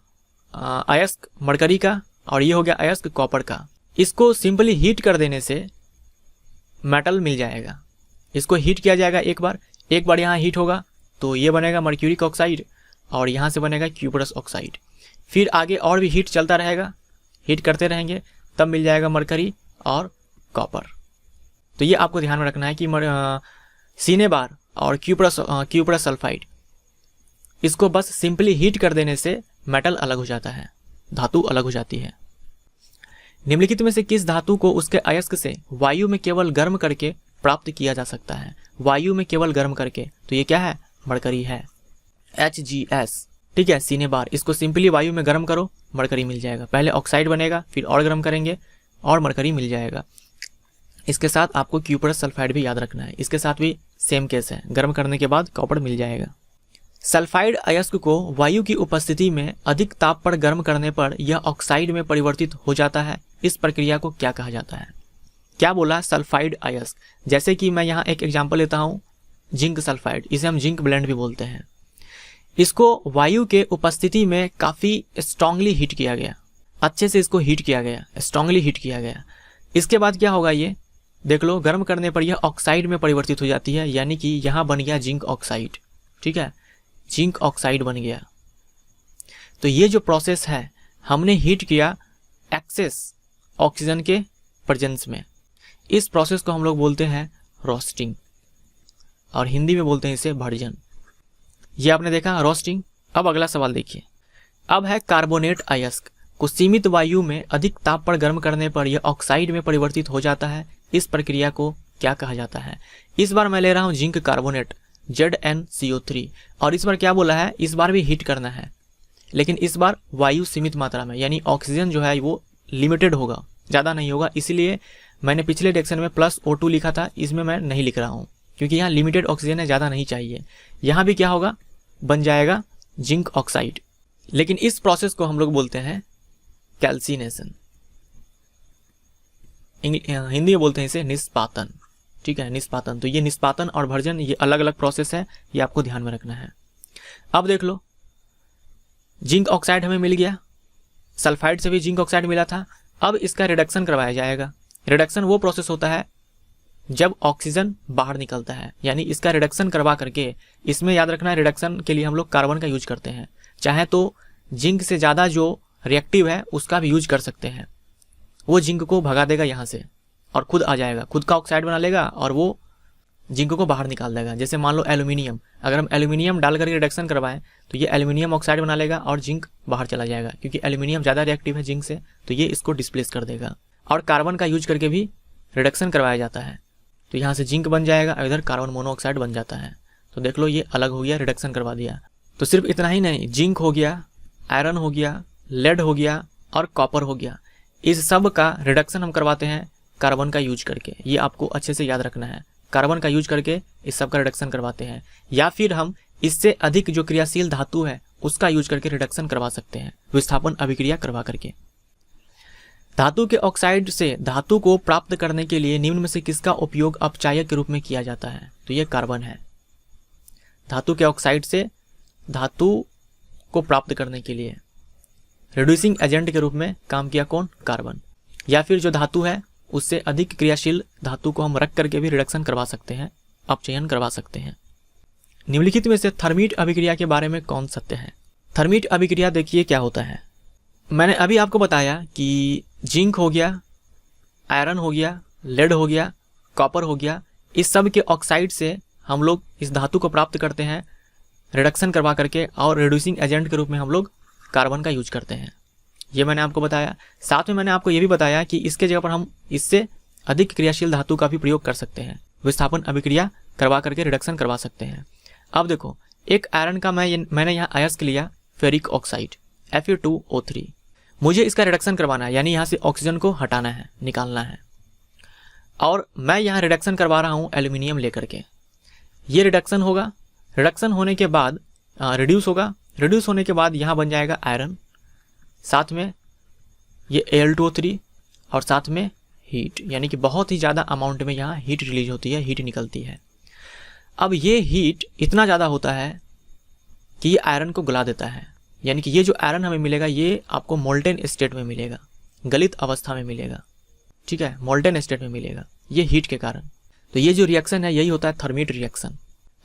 अयस्क मरकरी का, और ये हो गया अयस्क कॉपर का। इसको सिंपली हीट कर देने से मेटल मिल जाएगा। इसको हीट किया जाएगा एक बार यहाँ हीट होगा तो ये बनेगा मर्क्यूरिक ऑक्साइड, और यहाँ से बनेगा क्यूप्रस ऑक्साइड। फिर आगे और भी हीट चलता रहेगा, हीट करते रहेंगे, तब मिल जाएगा मरकरी और कॉपर। तो ये आपको ध्यान में रखना है कि सीने बार और क्यूप्रस सल्फाइड, इसको बस सिंपली हीट कर देने से मेटल अलग हो जाता है, धातु अलग हो जाती है। निम्नलिखित में से किस धातु को उसके अयस्क से वायु में केवल गर्म करके प्राप्त किया जा सकता है? वायु में केवल गर्म करके, तो ये क्या है? मरकरी है, HgS। ठीक है, सीने बार, इसको सिंपली वायु में गर्म करो, मरकरी मिल जाएगा। पहले ऑक्साइड बनेगा, फिर और गर्म करेंगे और मरकरी मिल जाएगा। इसके साथ आपको क्यूप्रस सल्फाइड भी याद रखना है, इसके साथ भी सेम केस है, गर्म करने के बाद कॉपर मिल जाएगा। सल्फाइड अयस्क को वायु की उपस्थिति में अधिक ताप पर गर्म करने पर यह ऑक्साइड में परिवर्तित हो जाता है। इस प्रक्रिया को क्या कहा जाता है? क्या बोला? सल्फाइड अयस्क। जैसे कि मैं यहाँ एक एग्जांपल लेता हूँ, जिंक सल्फाइड, इसे हम जिंक ब्लेंड भी बोलते हैं। इसको वायु के उपस्थिति में काफ़ी स्ट्रांगली हीट किया गया, अच्छे से इसको हीट किया गया, स्ट्रांगली हीट किया गया। इसके बाद क्या होगा? ये देख लो, गर्म करने पर यह ऑक्साइड में परिवर्तित हो जाती है, यानी कि यहाँ बन गया जिंक ऑक्साइड। ठीक है, जिंक ऑक्साइड बन गया। तो ये जो प्रोसेस है, हमने हीट किया एक्सेस ऑक्सीजन के प्रेजेंस में, इस प्रोसेस को हम लोग बोलते हैं रोस्टिंग, और हिंदी में बोलते हैं इसे भर्जन। ये आपने देखा रोस्टिंग। अब अगला सवाल देखिए, अब है कार्बोनेट अयस्क को सीमित वायु में अधिक ताप पर गर्म करने पर यह ऑक्साइड में परिवर्तित हो जाता है। इस प्रक्रिया को क्या कहा जाता है? इस बार मैं ले रहा हूँ जिंक कार्बोनेट, ZnCO3, और इस बार क्या बोला है? इस बार भी हीट करना है, लेकिन इस बार वायु सीमित मात्रा में, यानी ऑक्सीजन जो है वो लिमिटेड होगा, ज़्यादा नहीं होगा। इसलिए मैंने पिछले सेक्शन में +O2 लिखा था, इसमें मैं नहीं लिख रहा हूँ, क्योंकि यहाँ लिमिटेड ऑक्सीजन है, ज़्यादा नहीं चाहिए। यहाँ भी क्या होगा? बन जाएगा जिंक ऑक्साइड, लेकिन इस प्रोसेस को हम लोग बोलते हैं कैल्सिनेशन, हिंदी में बोलते हैं इसे निष्पातन। ठीक है, निष्पातन। तो ये निष्पातन और भर्जन, ये अलग अलग प्रोसेस है, ये आपको ध्यान में रखना है। अब देख लो, जिंक ऑक्साइड हमें मिल गया, सल्फाइड से भी जिंक ऑक्साइड मिला था। अब इसका रिडक्शन करवाया जाएगा। रिडक्शन वो प्रोसेस होता है जब ऑक्सीजन बाहर निकलता है, यानी इसका रिडक्शन करवा करके, इसमें याद रखना है रिडक्शन के लिए हम लोग कार्बन का यूज करते हैं। चाहे तो जिंक से ज़्यादा जो रिएक्टिव है उसका भी यूज कर सकते हैं, वो जिंक को भगा देगा यहाँ से और खुद आ जाएगा, खुद का ऑक्साइड बना लेगा और वो जिंक को बाहर निकाल देगा। जैसे मान लो एल्यूमिनियम, अगर हम एल्यूमिनियम डाल करके रिडक्शन करवाएं तो ये एल्यूमिनियम ऑक्साइड बना लेगा और जिंक बाहर चला जाएगा, क्योंकि एल्यूमिनियम ज़्यादा रिएक्टिव है जिंक से, तो ये इसको डिस्प्लेस कर देगा। और कार्बन का यूज करके भी रिडक्शन करवाया जाता है। तो यहाँ से जिंक बन जाएगा और इधर कार्बन मोनोऑक्साइड बन जाता है। तो देख लो ये अलग हो गया, रिडक्शन करवा दिया। तो सिर्फ इतना ही नहीं, जिंक हो गया, आयरन हो गया, लेड हो गया और कॉपर हो गया, इस सब का रिडक्शन हम करवाते हैं कार्बन का यूज करके। ये आपको अच्छे से याद रखना है, कार्बन का यूज करके इस सब का रिडक्शन करवाते हैं। या फिर हम इससे अधिक जो क्रियाशील धातु है उसका यूज करके रिडक्शन करवा सकते हैं, विस्थापन अभिक्रिया करवा करके। धातु के ऑक्साइड से धातु को प्राप्त करने के लिए निम्न में से किसका उपयोग अपचायक के रूप में किया जाता है? तो ये कार्बन है। धातु के ऑक्साइड से धातु को प्राप्त करने के लिए रिड्यूसिंग एजेंट के रूप में काम किया कौन? कार्बन। या फिर जो धातु है उससे अधिक क्रियाशील धातु को हम रख करके भी रिडक्शन करवा सकते हैं, अपचयन करवा सकते हैं। निम्नलिखित में से थर्मीट अभिक्रिया के बारे में कौन सत्य है? थर्मीट अभिक्रिया देखिए क्या होता है। मैंने अभी आपको बताया कि जिंक हो गया, आयरन हो गया, लेड हो गया, कॉपर हो गया, इस सब के ऑक्साइड से हम लोग इस धातु को प्राप्त करते हैं रिडक्शन करवा करके, और रिड्यूसिंग एजेंट के रूप में हम लोग कार्बन का यूज करते हैं। ये मैंने आपको बताया। साथ में मैंने आपको ये भी बताया कि इसके जगह पर हम इससे अधिक क्रियाशील धातु का भी प्रयोग कर सकते हैं, विस्थापन अभिक्रिया करवा करके रिडक्शन करवा सकते हैं। अब देखो, एक आयरन का मैंने यहाँ अयस्क लिया फेरिक ऑक्साइड Fe2O3, मुझे इसका रिडक्शन करवाना है, यानी यहाँ से ऑक्सीजन को हटाना है, निकालना है, और मैं यहाँ रिडक्शन करवा रहा हूँ एल्यूमिनियम लेकर के। ये रिडक्शन होगा, रिडक्शन होने के बाद रिड्यूस होगा, रिड्यूस होने के बाद यहाँ बन जाएगा आयरन, साथ में ये Al2O3 और साथ में हीट, यानी कि बहुत ही ज़्यादा अमाउंट में यहाँ हीट रिलीज होती है, हीट निकलती है। अब ये हीट इतना ज़्यादा होता है कि ये आयरन को गला देता है, यानी कि ये जो आयरन हमें मिलेगा ये आपको मोल्टेन स्टेट में मिलेगा, गलित अवस्था में मिलेगा, ठीक है, मोल्टेन स्टेट में मिलेगा, ये हीट के कारण। तो ये जो रिएक्शन है यही होता है थर्मीट रिएक्शन।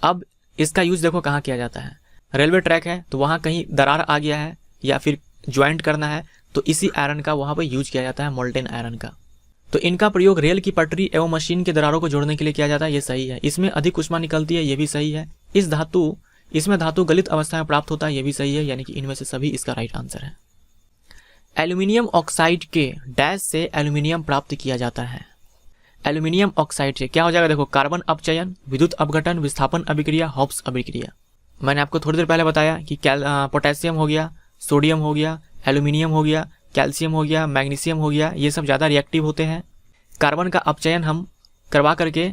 अब इसका यूज देखो कहाँ किया जाता है। रेलवे ट्रैक है तो वहाँ कहीं दरार आ गया है या फिर ज्वाइंट करना है तो इसी आयरन का वहाँ पर यूज किया जाता है, मोल्टेन आयरन का। तो इनका प्रयोग रेल की पटरी एवं मशीन के दरारों को जोड़ने के लिए किया जाता है, ये सही है। इसमें अधिक ऊष्मा निकलती है, ये भी सही है। इसमें धातु गलित अवस्था में प्राप्त होता है, ये भी सही है, यानी कि इनमें से सभी इसका राइट आंसर है। एल्यूमिनियम ऑक्साइड के डैश से एल्यूमिनियम प्राप्त किया जाता है। एल्यूमिनियम ऑक्साइड से क्या हो जाएगा? देखो, कार्बन अपचयन, विद्युत अपघटन, विस्थापन अभिक्रिया, हॉब्स अभिक्रिया। मैंने आपको थोड़ी देर पहले बताया कि पोटेशियम हो गया, सोडियम हो गया, एल्यूमिनियम हो गया, कैल्शियम हो गया, मैग्नीशियम हो गया, ये सब ज़्यादा रिएक्टिव होते हैं। कार्बन का अपचयन हम करवा करके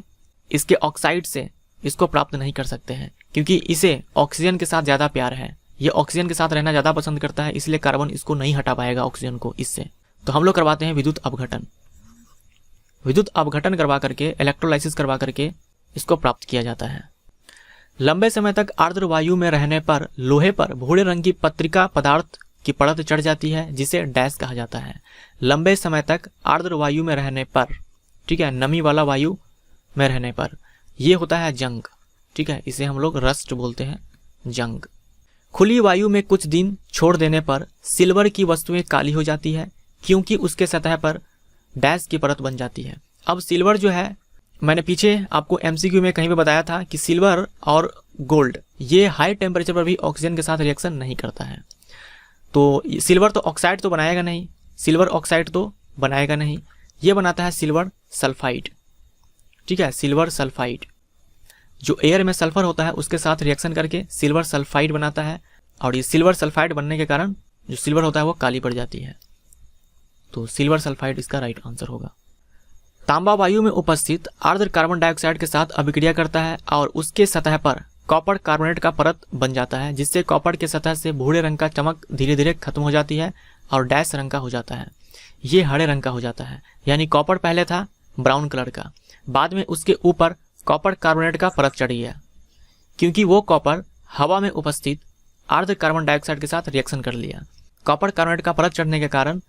इसके ऑक्साइड से इसको प्राप्त नहीं कर सकते हैं, क्योंकि इसे ऑक्सीजन के साथ ज़्यादा प्यार है, ये ऑक्सीजन के साथ रहना ज़्यादा पसंद करता है, इसलिए कार्बन इसको नहीं हटा पाएगा ऑक्सीजन को इससे। तो हम लोग करवाते हैं विद्युत अपघटन। विद्युत अपघटन करवा करके, इलेक्ट्रोलाइसिस करवा करके इसको प्राप्त किया जाता है। लंबे समय तक आर्द्र वायु में रहने पर लोहे पर भूरे रंग की पत्रिका पदार्थ की परत चढ़ जाती है, जिसे डैश कहा जाता है। लंबे समय तक आर्द्र वायु में रहने पर, ठीक है, नमी वाला वायु में रहने पर, ये होता है जंग, ठीक है, इसे हम लोग रस्ट बोलते हैं, जंग। खुली वायु में कुछ दिन छोड़ देने पर सिल्वर की वस्तुएं काली हो जाती है, क्योंकि उसके सतह पर डैश की परत बन जाती है। अब सिल्वर जो है, मैंने पीछे आपको एमसीक्यू में कहीं पे बताया था कि सिल्वर और गोल्ड ये हाई टेम्परेचर पर भी ऑक्सीजन के साथ रिएक्शन नहीं करता है। तो सिल्वर तो ऑक्साइड तो बनाएगा नहीं, सिल्वर ऑक्साइड तो बनाएगा नहीं, ये बनाता है सिल्वर सल्फाइड, ठीक है, सिल्वर सल्फाइड। जो एयर में सल्फर होता है उसके साथ रिएक्शन करके सिल्वर सल्फाइड बनाता है, और ये सिल्वर सल्फाइड बनने के कारण जो सिल्वर होता है वो काली पड़ जाती है। तो सिल्वर सल्फाइड इसका राइट आंसर होगा। तांबा वायु में उपस्थित आर्द्र कार्बन डाइऑक्साइड के साथ अभिक्रिया करता है और उसके सतह पर कॉपर कार्बोनेट का परत बन जाता है, जिससे कॉपर के सतह से भूरे रंग का चमक धीरे धीरे खत्म हो जाती है और डैश रंग का हो जाता है, ये हरे रंग का हो जाता है। यानी कॉपर पहले था ब्राउन कलर का, बाद में उसके ऊपर कॉपर कार्बोनेट का परत चढ़ गया, क्योंकि वो कॉपर हवा में उपस्थित आर्द्र कार्बन डाइऑक्साइड के साथ रिएक्शन कर लिया। कॉपर कार्बोनेट का परत चढ़ने के कारण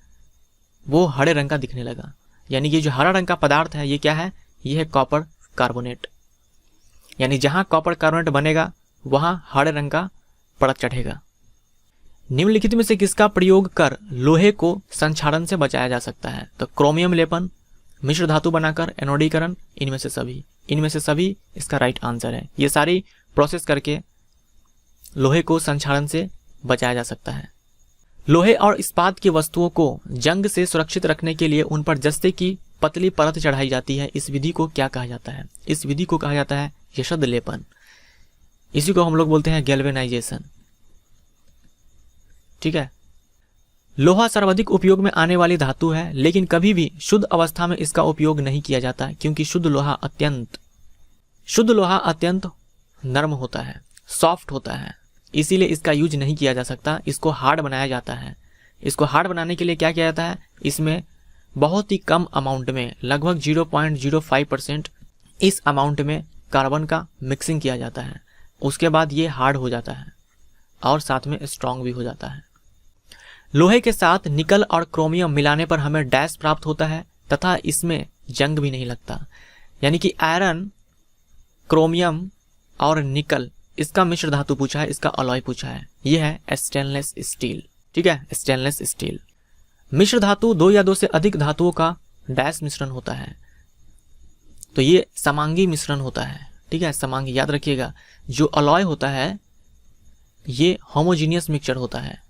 वो हरे रंग का दिखने लगा। यानी ये जो हरा रंग का पदार्थ है ये क्या है? ये है कॉपर कार्बोनेट। यानी जहां कॉपर कार्बोनेट बनेगा वहां हरे रंग का परत चढ़ेगा। निम्नलिखित में से किसका प्रयोग कर लोहे को संक्षारण से बचाया जा सकता है? तो क्रोमियम लेपन, मिश्र धातु बनाकर, एनोडीकरण, इनमें से सभी इसका राइट आंसर है। ये सारी प्रोसेस करके लोहे को संक्षारण से बचाया जा सकता है। लोहे और इस्पात की वस्तुओं को जंग से सुरक्षित रखने के लिए उन पर जस्ते की पतली परत चढ़ाई जाती है, इस विधि को क्या कहा जाता है? इस विधि को कहा जाता है यशद लेपन। इसी को हम लोग बोलते हैं गैल्वेनाइजेशन। ठीक है। लोहा सर्वाधिक उपयोग में आने वाली धातु है, लेकिन कभी भी शुद्ध अवस्था में इसका उपयोग नहीं किया जाता, क्योंकि शुद्ध लोहा अत्यंत नरम होता है, सॉफ्ट होता है, इसीलिए इसका यूज नहीं किया जा सकता। इसको हार्ड बनाया जाता है। इसको हार्ड बनाने के लिए क्या किया जाता है? इसमें बहुत ही कम अमाउंट में, लगभग 0.05% इस अमाउंट में कार्बन का मिक्सिंग किया जाता है। उसके बाद ये हार्ड हो जाता है और साथ में स्ट्रांग भी हो जाता है। लोहे के साथ निकल और क्रोमियम मिलाने पर हमें डैश प्राप्त होता है तथा इसमें जंग भी नहीं लगता। यानी कि आयरन, क्रोमियम और निकल, इसका मिश्र धातु पूछा है, इसका अलॉय पूछा है। यह है स्टेनलेस स्टील। ठीक है, स्टेनलेस स्टील। मिश्र धातु 2 या 2 से अधिक धातुओं का डैश मिश्रण होता है, तो ये समांगी मिश्रण होता है। ठीक है, समांगी याद रखिएगा। जो अलॉय होता है ये होमोजीनियस मिक्सचर होता है।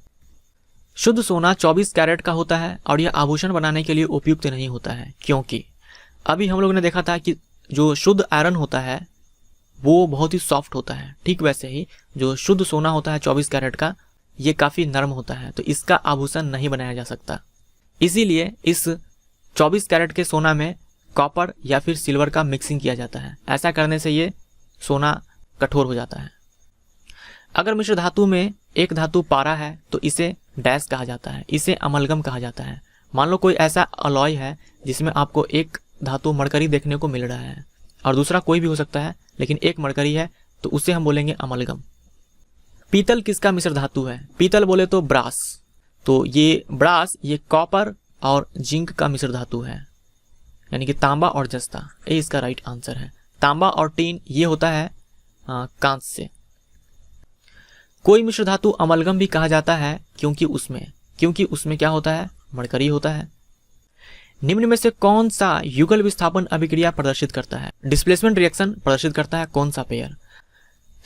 शुद्ध सोना 24 कैरेट का होता है और यह आभूषण बनाने के लिए उपयुक्त नहीं होता है, क्योंकि अभी हम लोगों ने देखा था कि जो शुद्ध आयरन होता है वो बहुत ही सॉफ्ट होता है। ठीक वैसे ही जो शुद्ध सोना होता है 24 कैरेट का, ये काफ़ी नरम होता है, तो इसका आभूषण नहीं बनाया जा सकता। इसीलिए इस 24 कैरेट के सोना में कॉपर या फिर सिल्वर का मिक्सिंग किया जाता है। ऐसा करने से ये सोना कठोर हो जाता है। अगर मिश्र धातु में एक धातु पारा है तो इसे डैश कहा जाता है, इसे अमलगम कहा जाता है। मान लो कोई ऐसा अलॉय है जिसमें आपको एक धातु मरकरी देखने को मिल रहा है और दूसरा कोई भी हो सकता है, लेकिन एक मरकरी है, तो उसे हम बोलेंगे अमलगम। पीतल किसका मिश्र धातु है? पीतल बोले तो ब्रास। तो ये ब्रास, ये कॉपर और जिंक का मिश्र धातु है, यानी कि तांबा और जस्ता। ये इसका राइट आंसर है। तांबा और टीन ये होता है कांच से। कोई मिश्र धातु अमलगम भी कहा जाता है क्योंकि उसमें क्या होता है? मरकरी होता है। निम्न में से कौन सा युगल विस्थापन अभिक्रिया प्रदर्शित करता है? डिस्प्लेसमेंट रिएक्शन प्रदर्शित करता है कौन सा पेयर?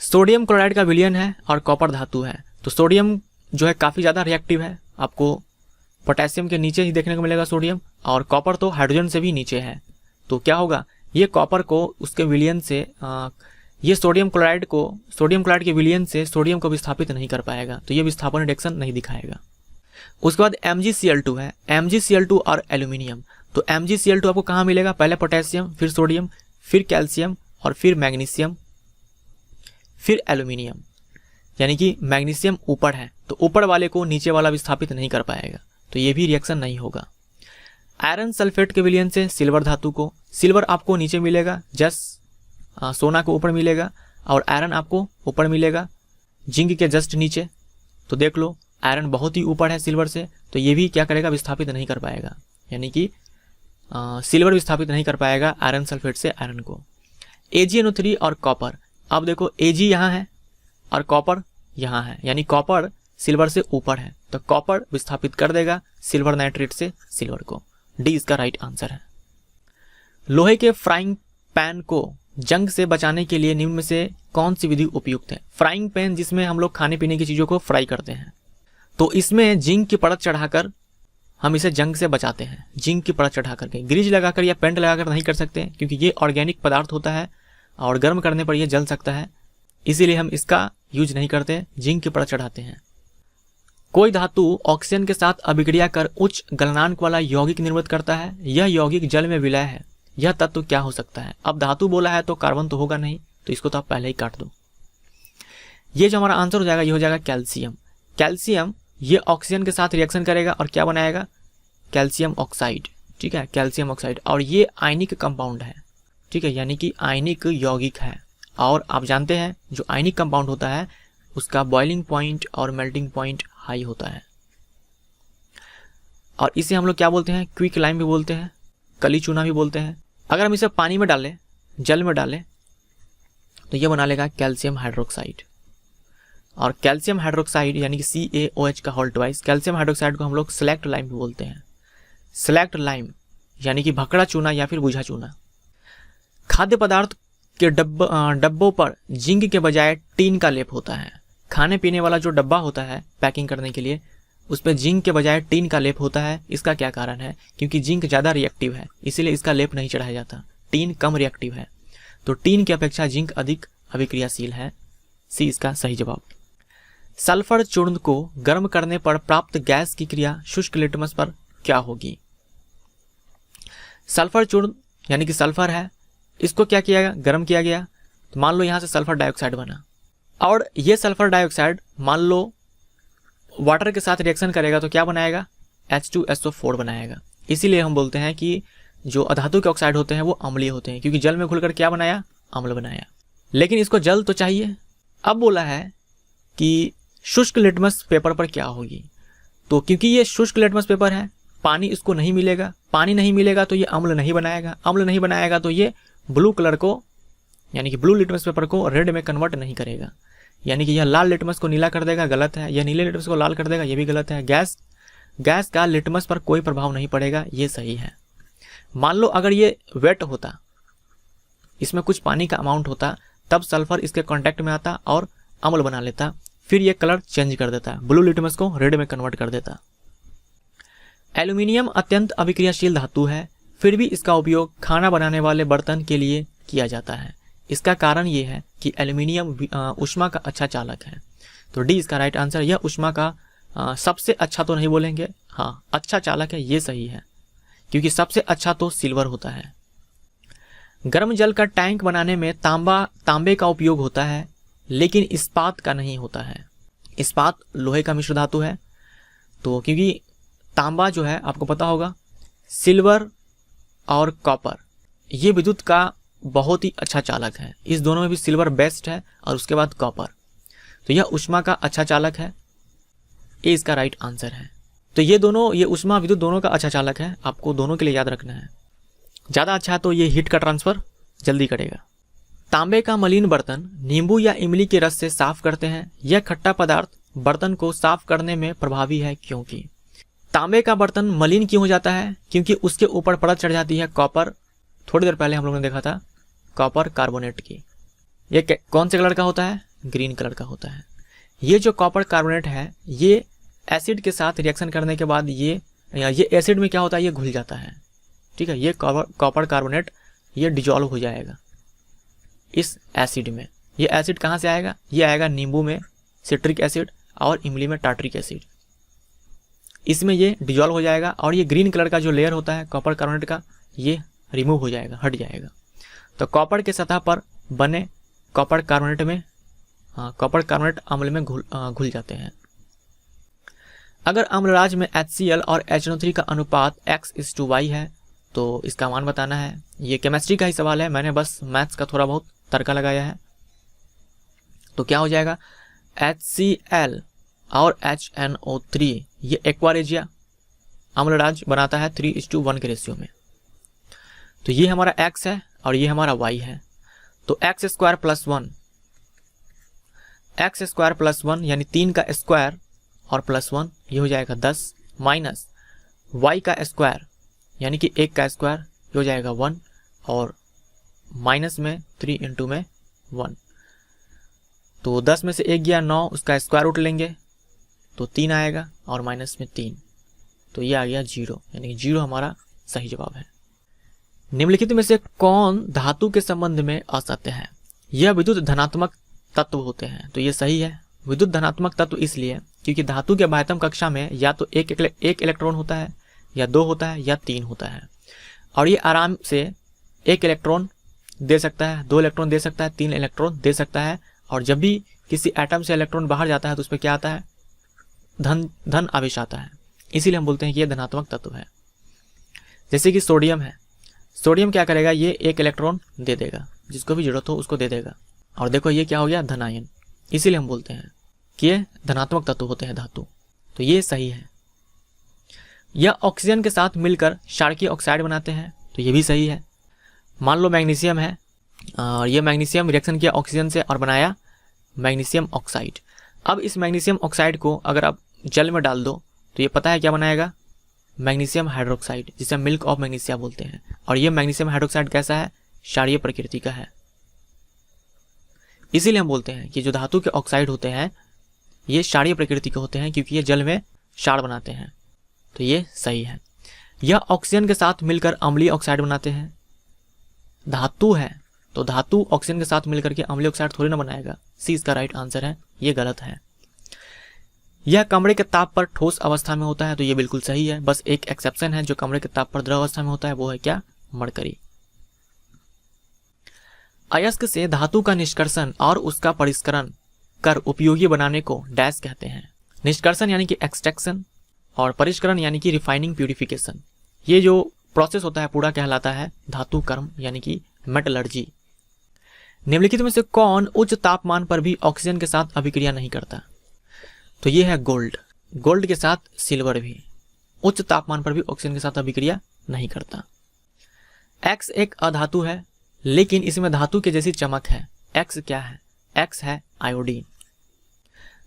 सोडियम क्लोराइड का विलयन है और कॉपर धातु है, तो सोडियम जो है काफ़ी ज़्यादा रिएक्टिव है। आपको पोटेशियम के नीचे ही देखने को मिलेगा सोडियम, और कॉपर तो हाइड्रोजन से भी नीचे है। तो क्या होगा? ये कॉपर को उसके विलयन से ये सोडियम क्लोराइड के विलयन से सोडियम को विस्थापित नहीं कर पाएगा, तो ये विस्थापन रिएक्शन नहीं दिखाएगा। उसके बाद MgCl2 है, MgCl2 और एल्यूमिनियम। तो MgCl2 आपको कहाँ मिलेगा? पहले पोटेशियम, फिर सोडियम, फिर कैल्शियम और फिर मैग्नीशियम, फिर एल्यूमिनियम। यानी कि मैग्नीशियम ऊपर है, तो ऊपर वाले को नीचे वाला विस्थापित नहीं कर पाएगा, तो ये भी रिएक्शन नहीं होगा। आयरन सल्फेट के विलयन से सिल्वर धातु को, सिल्वर आपको नीचे मिलेगा, सोना को ऊपर मिलेगा, और आयरन आपको ऊपर मिलेगा, जिंक के जस्ट नीचे। तो देख लो आयरन बहुत ही ऊपर है सिल्वर से, तो ये भी क्या करेगा? विस्थापित नहीं कर पाएगा, यानी कि सिल्वर विस्थापित नहीं कर पाएगा आयरन सल्फेट से आयरन को। AgNO3 और कॉपर, अब देखो Ag यहाँ है और कॉपर यहाँ है, यानी कॉपर सिल्वर से ऊपर है, तो कॉपर विस्थापित कर देगा सिल्वर नाइट्रेट से सिल्वर को। डी इसका राइट आंसर है। लोहे के फ्राइंग पैन को जंग से बचाने के लिए निम्न में से कौन सी विधि उपयुक्त है? फ्राइंग पैन जिसमें हम लोग खाने पीने की चीज़ों को फ्राई करते हैं, तो इसमें जिंक की परत चढ़ाकर हम इसे जंग से बचाते हैं। जिंक की परत चढ़ा करके, ग्रीज लगाकर या पेंट लगाकर नहीं कर सकते, क्योंकि ये ऑर्गेनिक पदार्थ होता है और गर्म करने पर यह जल सकता है, इसीलिए हम इसका यूज नहीं करते, जिंक की परत चढ़ाते हैं। कोई धातु ऑक्सीजन के साथ अभिक्रिया कर उच्च गलनांक वाला यौगिक निर्मित करता है, यह यौगिक जल में विलय है, यह तत्व क्या हो सकता है? अब धातु बोला है तो कार्बन तो होगा नहीं, तो इसको तो आप पहले ही काट दो। ये जो हमारा आंसर हो जाएगा, ये हो जाएगा कैल्शियम। कैल्शियम ये ऑक्सीजन के साथ रिएक्शन करेगा और क्या बनाएगा? Calcium oxide. ठीक है, कैल्शियम ऑक्साइड, और ये आयनिक कंपाउंड है। ठीक है, यानी कि आयनिक यौगिक है। और आप जानते हैं जो आयनिक कंपाउंड होता है उसका बॉइलिंग पॉइंट और मेल्टिंग पॉइंट हाई होता है, और इसे हम लोग क्या बोलते हैं? क्विक लाइम भी बोलते हैं, कली चूना भी बोलते हैं। अगर हम इसे पानी में डालें, जल में डालें, तो ये बना लेगा कैल्शियम हाइड्रोक्साइड। और कैल्शियम हाइड्रोक्साइड यानी कि CaOH का होल ट्वाइस, कैल्शियम हाइड्रोक्साइड को हम लोग सेलेक्ट लाइम भी बोलते हैं। सेलेक्ट लाइम यानी कि भकड़ा चूना या फिर बुझा चूना। खाद्य पदार्थ के डब्बों पर जिंक के बजाय टीन का लेप होता है। खाने पीने वाला जो डब्बा होता है पैकिंग करने के लिए, उस पर जिंक के बजाय टीन का लेप होता है। इसका क्या कारण है? क्योंकि जिंक ज़्यादा रिएक्टिव है, इसीलिए इसका लेप नहीं चढ़ाया जाता। टीन कम रिएक्टिव है, तो टीन की अपेक्षा जिंक अधिक अभिक्रियाशील है। सी इसका सही जवाब। सल्फर चूर्ण को गर्म करने पर प्राप्त गैस की क्रिया शुष्क लिटमस पर क्या होगी? सल्फर चूर्ण यानी कि सल्फर है, इसको क्या किया गया? गर्म किया गया। तो मान लो यहाँ से सल्फर डाइऑक्साइड बना, और ये सल्फर डाइऑक्साइड मान लो वाटर के साथ रिएक्शन करेगा तो क्या बनाएगा? H2SO4 बनाएगा। इसीलिए हम बोलते हैं कि जो अधातु के ऑक्साइड होते हैं वो अम्लीय होते हैं, क्योंकि जल में घुलकर क्या बनाया? अम्ल बनाया। लेकिन इसको जल तो चाहिए। अब बोला है कि शुष्क लिटमस पेपर पर क्या होगी, तो क्योंकि ये शुष्क लिटमस पेपर है, पानी इसको नहीं मिलेगा। पानी नहीं मिलेगा तो ये अम्ल नहीं बनाएगा। अम्ल नहीं बनाएगा तो ये ब्लू कलर को, यानी कि ब्लू लिटमस पेपर को रेड में कन्वर्ट नहीं करेगा। यानी कि यह लाल लिटमस को नीला कर देगा, गलत है। यह नीले लिटमस को लाल कर देगा, यह भी गलत है। गैस का लिटमस पर कोई प्रभाव नहीं पड़ेगा, ये सही है। मान लो अगर ये वेट होता, इसमें कुछ पानी का अमाउंट होता, तब सल्फर इसके कांटेक्ट में आता और अम्ल बना लेता, फिर ये कलर चेंज कर देता, ब्लू लिटमस को रेड में कन्वर्ट कर देता। एल्यूमिनियम अत्यंत अभिक्रियाशील धातु है, फिर भी इसका उपयोग खाना बनाने वाले बर्तन के लिए किया जाता है। इसका कारण ये है कि एल्यूमिनियम ऊष्मा का अच्छा चालक है। तो डी इसका राइट आंसर। यह ऊष्मा का सबसे अच्छा तो नहीं बोलेंगे, हाँ अच्छा चालक है, ये सही है, क्योंकि सबसे अच्छा तो सिल्वर होता है। गर्म जल का टैंक बनाने में तांबे का उपयोग होता है, लेकिन इस्पात का नहीं होता है। इस्पात लोहे का मिश्र धातु है, तो क्योंकि तांबा जो है आपको पता होगा, सिल्वर और कॉपर ये विद्युत का बहुत ही अच्छा चालक है। इस दोनों में भी सिल्वर बेस्ट है और उसके बाद कॉपर, तो यह ऊष्मा का अच्छा चालक है। ये इसका राइट आंसर है। तो ये दोनों, ये ऊष्मा विद्युत दोनों का अच्छा चालक है, आपको दोनों के लिए याद रखना है। ज़्यादा अच्छा है तो ये हीट का ट्रांसफर जल्दी करेगा। तांबे का मलिन बर्तन नींबू या इमली के रस से साफ करते हैं। यह खट्टा पदार्थ बर्तन को साफ करने में प्रभावी है, क्योंकि तांबे का बर्तन मलिन क्यों हो जाता है? क्योंकि उसके ऊपर परत चढ़ जाती है कॉपर, थोड़ी देर पहले हम लोगों ने देखा था कॉपर कार्बोनेट की। ये कौन से कलर का होता है? ग्रीन कलर का होता है। ये जो कॉपर कार्बोनेट है, ये एसिड के साथ रिएक्शन करने के बाद ये एसिड में क्या होता है? ये घुल जाता है, ठीक है। ये कॉपर कार्बोनेट ये डिजॉल्व हो जाएगा इस एसिड में। ये एसिड कहाँ से आएगा? ये आएगा नींबू में सिट्रिक एसिड और इमली में टार्ट्रिक एसिड, इसमें ये डिजॉल्व हो जाएगा और ये ग्रीन कलर का जो लेयर होता है कॉपर कार्बोनेट का, ये रिमूव हो जाएगा, हट जाएगा। तो कॉपर के सतह पर बने कॉपर कार्बोनेट में, कॉपर कार्बोनेट अम्ल में घुल जाते हैं। अगर अम्लराज में HCl और HNO3 का अनुपात X:Y है तो इसका मान बताना है। ये केमिस्ट्री का ही सवाल है, मैंने बस मैथ्स का थोड़ा बहुत तड़का लगाया है। तो क्या हो जाएगा? HCl और HNO3 ये एक्वारेजिया अम्लराज बनाता है 3:1 के रेशियो में। तो ये हमारा X है और ये हमारा Y है। तो X² + 1 यानी 3 का स्क्वायर और +1 ये हो जाएगा 10, माइनस Y का स्क्वायर यानी कि 1 का स्क्वायर ये हो जाएगा 1, और माइनस में 3 × में 1। तो 10 में से 1 गया 9, उसका स्क्वायर रूट लेंगे तो 3 आएगा और माइनस में 3, तो ये आ गया 0, यानी कि 0 हमारा सही जवाब है। निम्नलिखित में से कौन धातु के संबंध में असत्य है? यह विद्युत धनात्मक तत्व होते हैं, तो ये सही है। विद्युत धनात्मक तत्व इसलिए क्योंकि धातु के बाह्यतम कक्षा में या तो एक इलेक्ट्रॉन होता है, या 2 होता है, या 3 होता है, और ये आराम से 1 इलेक्ट्रॉन दे सकता है, 2 इलेक्ट्रॉन दे सकता है, 3 इलेक्ट्रॉन दे सकता है। और जब भी किसी एटम से इलेक्ट्रॉन बाहर जाता है तो उस पर क्या आता है? धन आवेश आता है। इसीलिए हम बोलते हैं कि यह धनात्मक तत्व है। जैसे कि सोडियम है, सोडियम क्या करेगा? ये 1 इलेक्ट्रॉन दे देगा, जिसको भी जरूरत हो उसको दे देगा। और देखो ये क्या हो गया? धनायन। इसीलिए हम बोलते हैं कि ये धनात्मक तत्व होते हैं धातु, तो ये सही है। यह ऑक्सीजन के साथ मिलकर क्षारकीय ऑक्साइड बनाते हैं, तो ये भी सही है। मान लो मैग्नीशियम है और ये मैग्नीशियम रिएक्शन किया ऑक्सीजन से और बनाया मैग्नीशियम ऑक्साइड। अब इस मैग्नीशियम ऑक्साइड को अगर आप जल में डाल दो तो ये पता है क्या बनाएगा? मैग्नीशियम हाइड्रोक्साइड, जिसे मिल्क ऑफ मैग्नीशिया बोलते हैं। और ये मैग्नीशियम हाइड्रोक्साइड कैसा है? क्षारीय प्रकृति का है। इसीलिए हम बोलते हैं कि जो धातु के ऑक्साइड होते हैं ये क्षारीय प्रकृति के होते हैं, क्योंकि ये जल में क्षार बनाते हैं, तो ये सही है। यह ऑक्सीजन के साथ मिलकर अम्लीय ऑक्साइड बनाते हैं। धातु है तो धातु ऑक्सीजन के साथ मिलकर के अम्लीय ऑक्साइड थोड़ी ना बनाएगा, सी इसका राइट आंसर है, ये गलत है। यह कमरे के ताप पर ठोस अवस्था में होता है, तो ये बिल्कुल सही है। बस एक एक्सेप्शन है जो कमरे के ताप पर द्रव अवस्था में होता है, वो है क्या, मरकरी। अयस्क से धातु का निष्कर्षण और उसका परिष्करण कर उपयोगी बनाने को डैश कहते हैं। निष्कर्षण यानी कि एक्सट्रैक्शन और परिष्करण यानी कि रिफाइनिंग प्यूरिफिकेशन। ये जो प्रोसेस होता है पूरा कहलाता है धातु कर्म यानी कि मेटलर्जी। निम्नलिखित में से कौन उच्च तापमान पर भी ऑक्सीजन के साथ अभिक्रिया नहीं करता, तो ये है गोल्ड। गोल्ड के साथ सिल्वर भी उच्च तापमान पर भी ऑक्सीजन के साथ अभिक्रिया नहीं करता। एक्स एक अधातु है लेकिन इसमें धातु के जैसी चमक है। एक्स क्या है, एक्स है आयोडीन।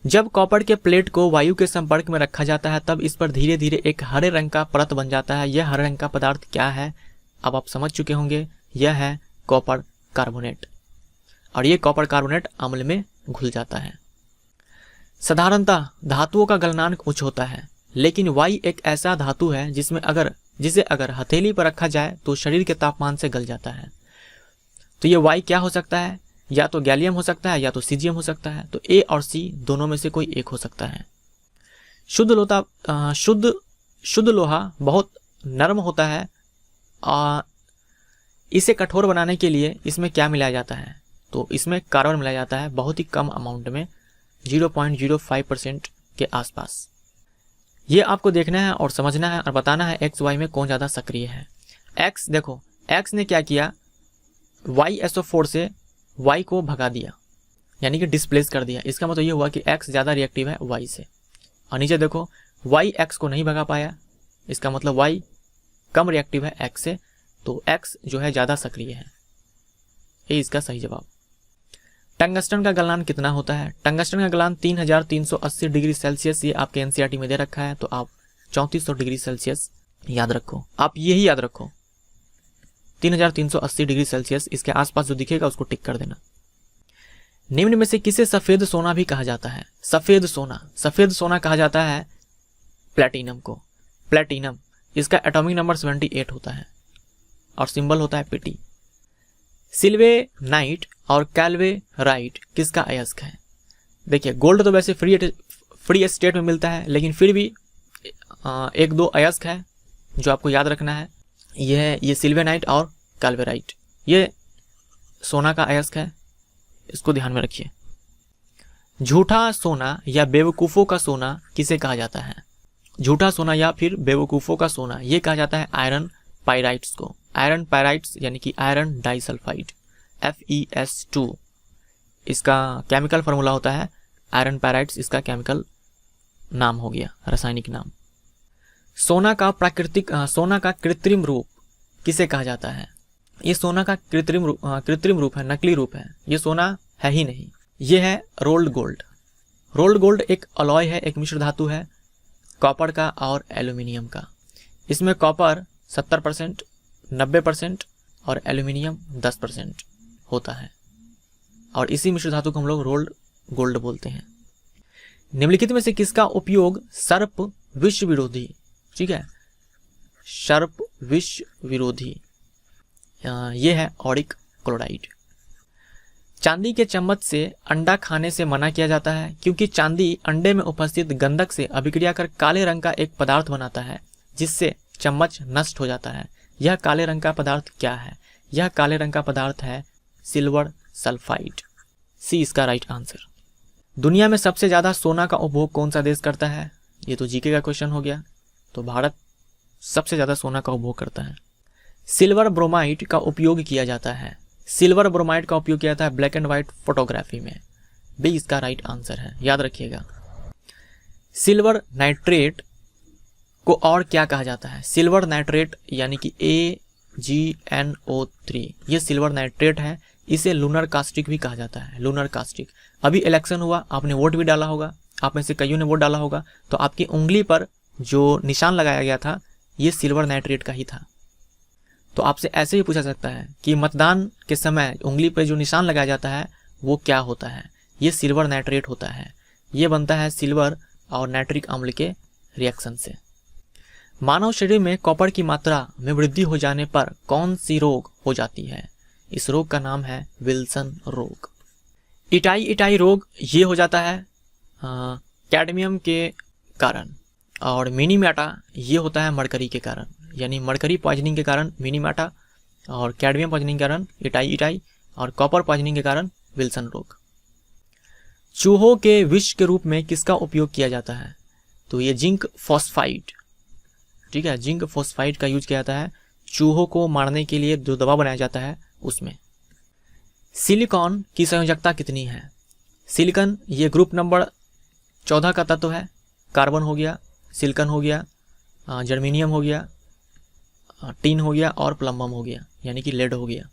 जब कॉपर के प्लेट को वायु के संपर्क में रखा जाता है तब इस पर धीरे धीरे एक हरे रंग का परत बन जाता है। यह हरे रंग का पदार्थ क्या है, अब आप समझ चुके होंगे, यह है कॉपर कार्बोनेट, और ये कॉपर कार्बोनेट अम्ल में घुल जाता है। साधारणतः धातुओं का गलनांक उच्च होता है, लेकिन वाई एक ऐसा धातु है जिसे अगर हथेली पर रखा जाए तो शरीर के तापमान से गल जाता है। तो ये वाई क्या हो सकता है, या तो गैलियम हो सकता है या तो सीजियम हो सकता है। तो ए और सी दोनों में से कोई एक हो सकता है। शुद्ध लोहा बहुत नरम होता है। इसे कठोर बनाने के लिए इसमें क्या मिलाया जाता है, तो इसमें कार्बन मिलाया जाता है, बहुत ही कम अमाउंट में, 0.05% के आसपास। ये आपको देखना है और समझना है और बताना है एक्स वाई में कौन ज़्यादा सक्रिय है। एक्स देखो, एक्स ने क्या किया, YSO4 से Y को भगा दिया, यानी कि डिस्प्लेस कर दिया। इसका मतलब ये हुआ कि X ज़्यादा रिएक्टिव है Y से। और नीचे देखो, Y X को नहीं भगा पाया, इसका मतलब Y कम रिएक्टिव है X से, तो X जो है ज़्यादा सक्रिय है। ये इसका सही जवाब। टंगस्टन का गलनांक कितना होता है? टंगस्टन का गलनांक 3380 डिग्री सेल्सियस, ये आपके NCERT में दे रखा है, तो आप 3400 डिग्री सेल्सियस याद रखो। आप यही याद रखो, 3380 डिग्री सेल्सियस, इसके आसपास जो दिखेगा उसको टिक कर देना। निम्न में से किसे सफेद सोना भी कहा जाता है? सफेद सोना कहा जाता है प्लेटिनम को। प्लेटिनम, इसका एटॉमिक नंबर 78 होता है और सिंबल होता है Pt। सिल्वेनाइट और कैल्वेराइट किसका अयस्क है? देखिए, गोल्ड तो वैसे फ्री स्टेट में मिलता है, लेकिन फिर भी एक दो अयस्क है जो आपको याद रखना है। ये सिल्वेनाइट और कैल्वेराइट, ये सोना का अयस्क है, इसको ध्यान में रखिए। झूठा सोना या बेवकूफ़ों का सोना किसे कहा जाता है? झूठा सोना या फिर बेवकूफ़ों का सोना, ये कहा जाता है आयरन पायराइट्स को। आयरन पायराइट्स यानी कि आयरन डाइसल्फाइड, FeS2, इसका केमिकल फार्मूला होता है। आयरन पायराइट्स इसका केमिकल नाम हो गया, रासायनिक नाम। सोना का कृत्रिम रूप किसे कहा जाता है? ये सोना का कृत्रिम रूप है, नकली रूप है, ये सोना है ही नहीं, ये है रोल्ड गोल्ड। रोल्ड गोल्ड एक अलॉय है, एक मिश्र धातु है कॉपर का और एल्यूमिनियम का। इसमें कॉपर 70%, 90% और एल्यूमिनियम 10% होता है, और इसी मिश्र धातु को हम लोग रोल्ड गोल्ड बोलते हैं। निम्नलिखित में से किसका उपयोग सर्प विष विरोधी, ठीक है, सर्प विष विरोधी, ये है ऑरिक क्लोराइड। चांदी के चम्मच से अंडा खाने से मना किया जाता है क्योंकि चांदी अंडे में उपस्थित गंधक से अभिक्रिया कर काले रंग का एक पदार्थ बनाता है जिससे चम्मच नष्ट हो जाता है। यह काले रंग का पदार्थ क्या है? यह काले रंग का पदार्थ है सिल्वर सल्फाइड, सी इसका राइट आंसर। दुनिया में सबसे ज़्यादा सोना का उपभोग कौन सा देश करता है? ये तो जीके का क्वेश्चन हो गया, तो भारत सबसे ज़्यादा सोना का उपभोग करता है। सिल्वर ब्रोमाइड का उपयोग किया जाता है, सिल्वर ब्रोमाइड का उपयोग किया जाता है ब्लैक एंड व्हाइट फोटोग्राफी में, बी इसका राइट आंसर है, याद रखिएगा। सिल्वर नाइट्रेट को और क्या कहा जाता है? सिल्वर नाइट्रेट यानी कि AgNO3, ये सिल्वर नाइट्रेट है, इसे लूनर कास्टिक भी कहा जाता है। लूनर कास्टिक, अभी इलेक्शन हुआ, आपने वोट भी डाला होगा, आप में से कईयों ने वोट डाला होगा, तो आपकी उंगली पर जो निशान लगाया गया था ये सिल्वर नाइट्रेट का ही था। तो आपसे ऐसे ही पूछा सकता है कि मतदान के समय उंगली पर जो निशान लगाया जाता है वो क्या होता है? ये सिल्वर नाइट्रेट होता है, ये बनता है सिल्वर और नाइट्रिक अम्ल के रिएक्शन से। मानव शरीर में कॉपर की मात्रा में वृद्धि हो जाने पर कौन सी रोग हो जाती है? इस रोग का नाम है विल्सन रोग। इटाई रोग ये हो जाता है कैडमियम के कारण, और मिनीमाटा ये होता है मरकरी के कारण, यानी मरकरी पॉइजनिंग के कारण मिनीमाटा, और कैडमियम पॉइजनिंग के कारण इटाई, और कॉपर पॉइजनिंग के कारण विल्सन रोग। चूहों के विष के रूप में किसका उपयोग किया जाता है? तो ये जिंक फॉस्फाइड, ठीक है, जिंक फॉस्फाइड का यूज किया जाता है चूहों को मारने के लिए, जो दवा बनाया जाता है उसमें। सिलिकॉन की संयोजकता कितनी है? सिलिकॉन ये ग्रुप नंबर 14 का तत्व है। कार्बन हो गया, सिलिकॉन हो गया, जर्मेनियम हो गया, टिन हो गया और प्लम्बम हो गया, यानी कि लेड हो गया।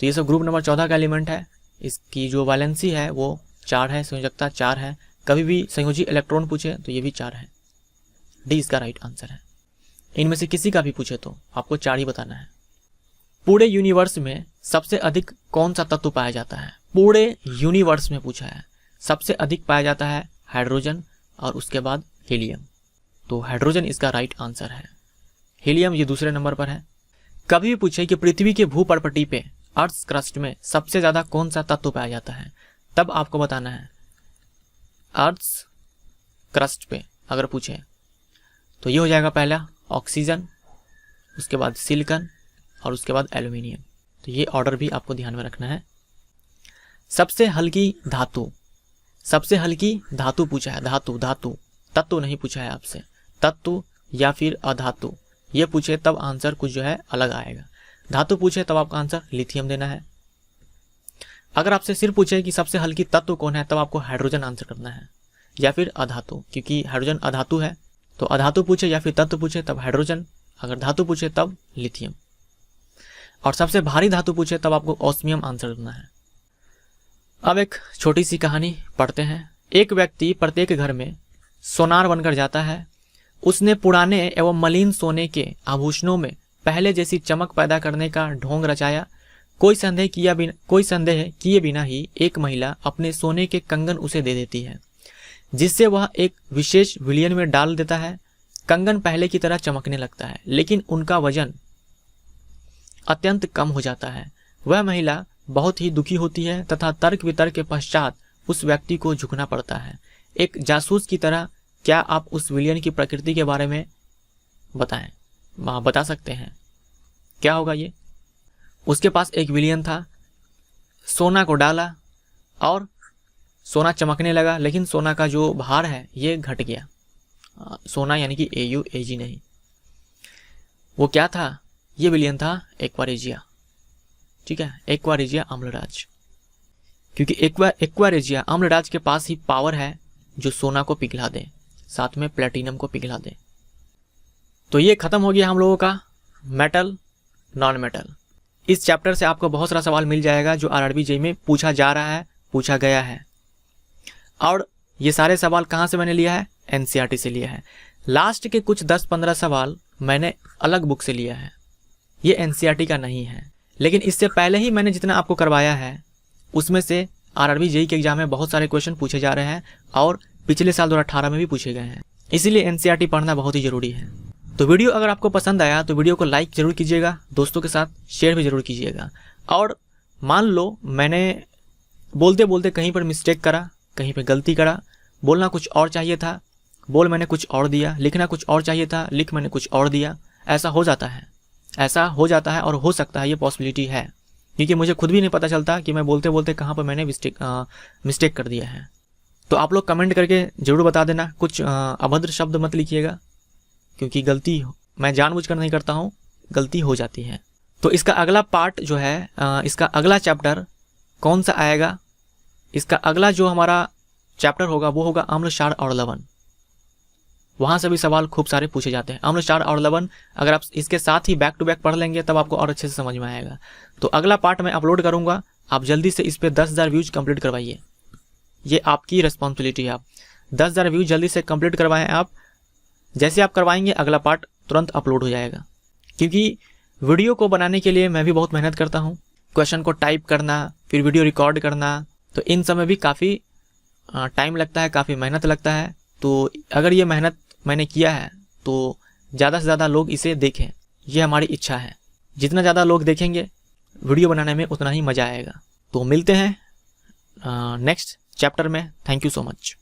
तो ये सब ग्रुप नंबर 14 का एलिमेंट है। इसकी जो वैलेंसी है वो 4 है, संयोजकता 4 है। कभी भी संयोजी इलेक्ट्रॉन पूछे तो ये भी 4 है। डी इसका राइट आंसर है। इनमें से किसी का भी पूछे तो आपको 4 ही बताना है। पूरे यूनिवर्स में सबसे अधिक कौन सा तत्व पाया जाता है? पूरे यूनिवर्स में पूछा है। सबसे अधिक पाया जाता है हाइड्रोजन और उसके बाद हीलियम। तो हाइड्रोजन इसका राइट आंसर है। हीलियम ये दूसरे नंबर पर है। कभी भी पूछे कि पृथ्वी के भूपर्पटी पे अर्थ क्रस्ट में सबसे ज्यादा कौन सा तत्व पाया जाता है, तब आपको बताना है अर्थ क्रस्ट पे अगर पूछे तो ये हो जाएगा पहला ऑक्सीजन, उसके बाद सिलिकॉन और उसके बाद एल्यूमिनियम। तो ये ऑर्डर भी आपको ध्यान में रखना है। सबसे हल्की धातु, सबसे हल्की धातु पूछा है। धातु तत्व नहीं पूछा है आपसे। तत्व या फिर अधातु ये पूछे तब आंसर कुछ जो है अलग आएगा। धातु पूछे तब आपका आंसर लिथियम देना है। अगर आपसे सिर्फ पूछे कि सबसे हल्की तत्व कौन है, तब आपको हाइड्रोजन आंसर करना है या फिर अधातु, क्योंकि हाइड्रोजन अधातु है। तो अधातु पूछे या फिर तत्व पूछे तब हाइड्रोजन, अगर धातु पूछे तब लिथियम, और सबसे भारी धातु पूछे तब आपको ऑस्मियम आंसर करना है। अब एक छोटी सी कहानी पढ़ते हैं। एक व्यक्ति प्रत्येक घर में सोनार बनकर जाता है। उसने पुराने एवं मलिन सोने के आभूषणों में पहले जैसी चमक पैदा करने का ढोंग रचाया। कोई संदेह किए बिना ही एक महिला अपने सोने के कंगन उसे दे देती है, जिससे वह एक विशेष विलयन में डाल देता है। कंगन पहले की तरह चमकने लगता है, लेकिन उनका वजन अत्यंत कम हो जाता है। वह महिला बहुत ही दुखी होती है तथा तर्क वितर्क के पश्चात उस व्यक्ति को झुकना पड़ता है। एक जासूस की तरह क्या आप उस विलयन की प्रकृति के बारे में बता सकते हैं? क्या होगा ये? उसके पास एक विलयन था, सोना को डाला और सोना चमकने लगा, लेकिन सोना का जो भार है ये घट गया। सोना यानी कि AuAg नहीं। वो क्या था? ये विलयन था एक्वारेजिया, ठीक है, एक्वारेजिया अम्लराज। क्योंकि एक्वारेजिया अम्लराज के पास ही पावर है जो सोना को पिघला दे, साथ में प्लेटिनम को पिघला दे। तो ये खत्म हो गया हम लोगों का मेटल नॉन मेटल। इस चैप्टर से आपको बहुत सारा सवाल मिल जाएगा जो RRB JEE में पूछा जा रहा है, पूछा गया है। और ये सारे सवाल कहाँ से मैंने लिया है? NCERT से लिया है। लास्ट के कुछ 10-15 सवाल मैंने अलग बुक से लिया है, ये NCERT का नहीं है। लेकिन इससे पहले ही मैंने जितना आपको करवाया है उसमें से RRB JEE के एग्जाम में बहुत सारे क्वेश्चन पूछे जा रहे हैं और पिछले साल 2018 में भी पूछे गए हैं। इसीलिए NCERT पढ़ना बहुत ही जरूरी है। तो वीडियो अगर आपको पसंद आया तो वीडियो को लाइक जरूर कीजिएगा, दोस्तों के साथ शेयर भी जरूर कीजिएगा। और मान लो मैंने बोलते बोलते कहीं पर मिस्टेक करा, कहीं पर गलती करा, बोलना कुछ और चाहिए था, बोल मैंने कुछ और दिया, लिखना कुछ और चाहिए था, लिख मैंने कुछ और दिया। ऐसा हो जाता है और हो सकता है, ये पॉसिबिलिटी है, क्योंकि मुझे खुद भी नहीं पता चलता कि मैं बोलते बोलते कहाँ पर मैंने मिस्टेक कर दिया है। तो आप लोग कमेंट करके जरूर बता देना। कुछ अभद्र शब्द मत लिखिएगा, क्योंकि गलती मैं जानबूझकर नहीं करता हूँ, गलती हो जाती है। तो इसका अगला पार्ट जो है, इसका अगला चैप्टर कौन सा आएगा? इसका अगला जो हमारा चैप्टर होगा वो होगा अम्ल, क्षार और लवण। वहाँ से भी सवाल खूब सारे पूछे जाते हैं। अम्ल, क्षार और लवण अगर आप इसके साथ ही बैक टू बैक पढ़ लेंगे तब आपको और अच्छे से समझ में आएगा। तो अगला पार्ट मैं अपलोड करूँगा, आप जल्दी से इस पर 10,000 व्यूज कंप्लीट करवाइए। ये आपकी रिस्पॉन्सिबिलिटी है। आप 10,000 व्यूज जल्दी से कंप्लीट करवाएं। आप जैसे आप करवाएंगे अगला पार्ट तुरंत अपलोड हो जाएगा, क्योंकि वीडियो को बनाने के लिए मैं भी बहुत मेहनत करता हूँ। क्वेश्चन को टाइप करना, फिर वीडियो रिकॉर्ड करना, तो इन सब में भी काफ़ी टाइम लगता है, काफ़ी मेहनत लगता है। तो अगर ये मेहनत मैंने किया है तो ज़्यादा से ज़्यादा लोग इसे देखें, ये हमारी इच्छा है। जितना ज़्यादा लोग देखेंगे वीडियो बनाने में उतना ही मज़ा आएगा। तो मिलते हैं नेक्स्ट चैप्टर में। Thank you so much.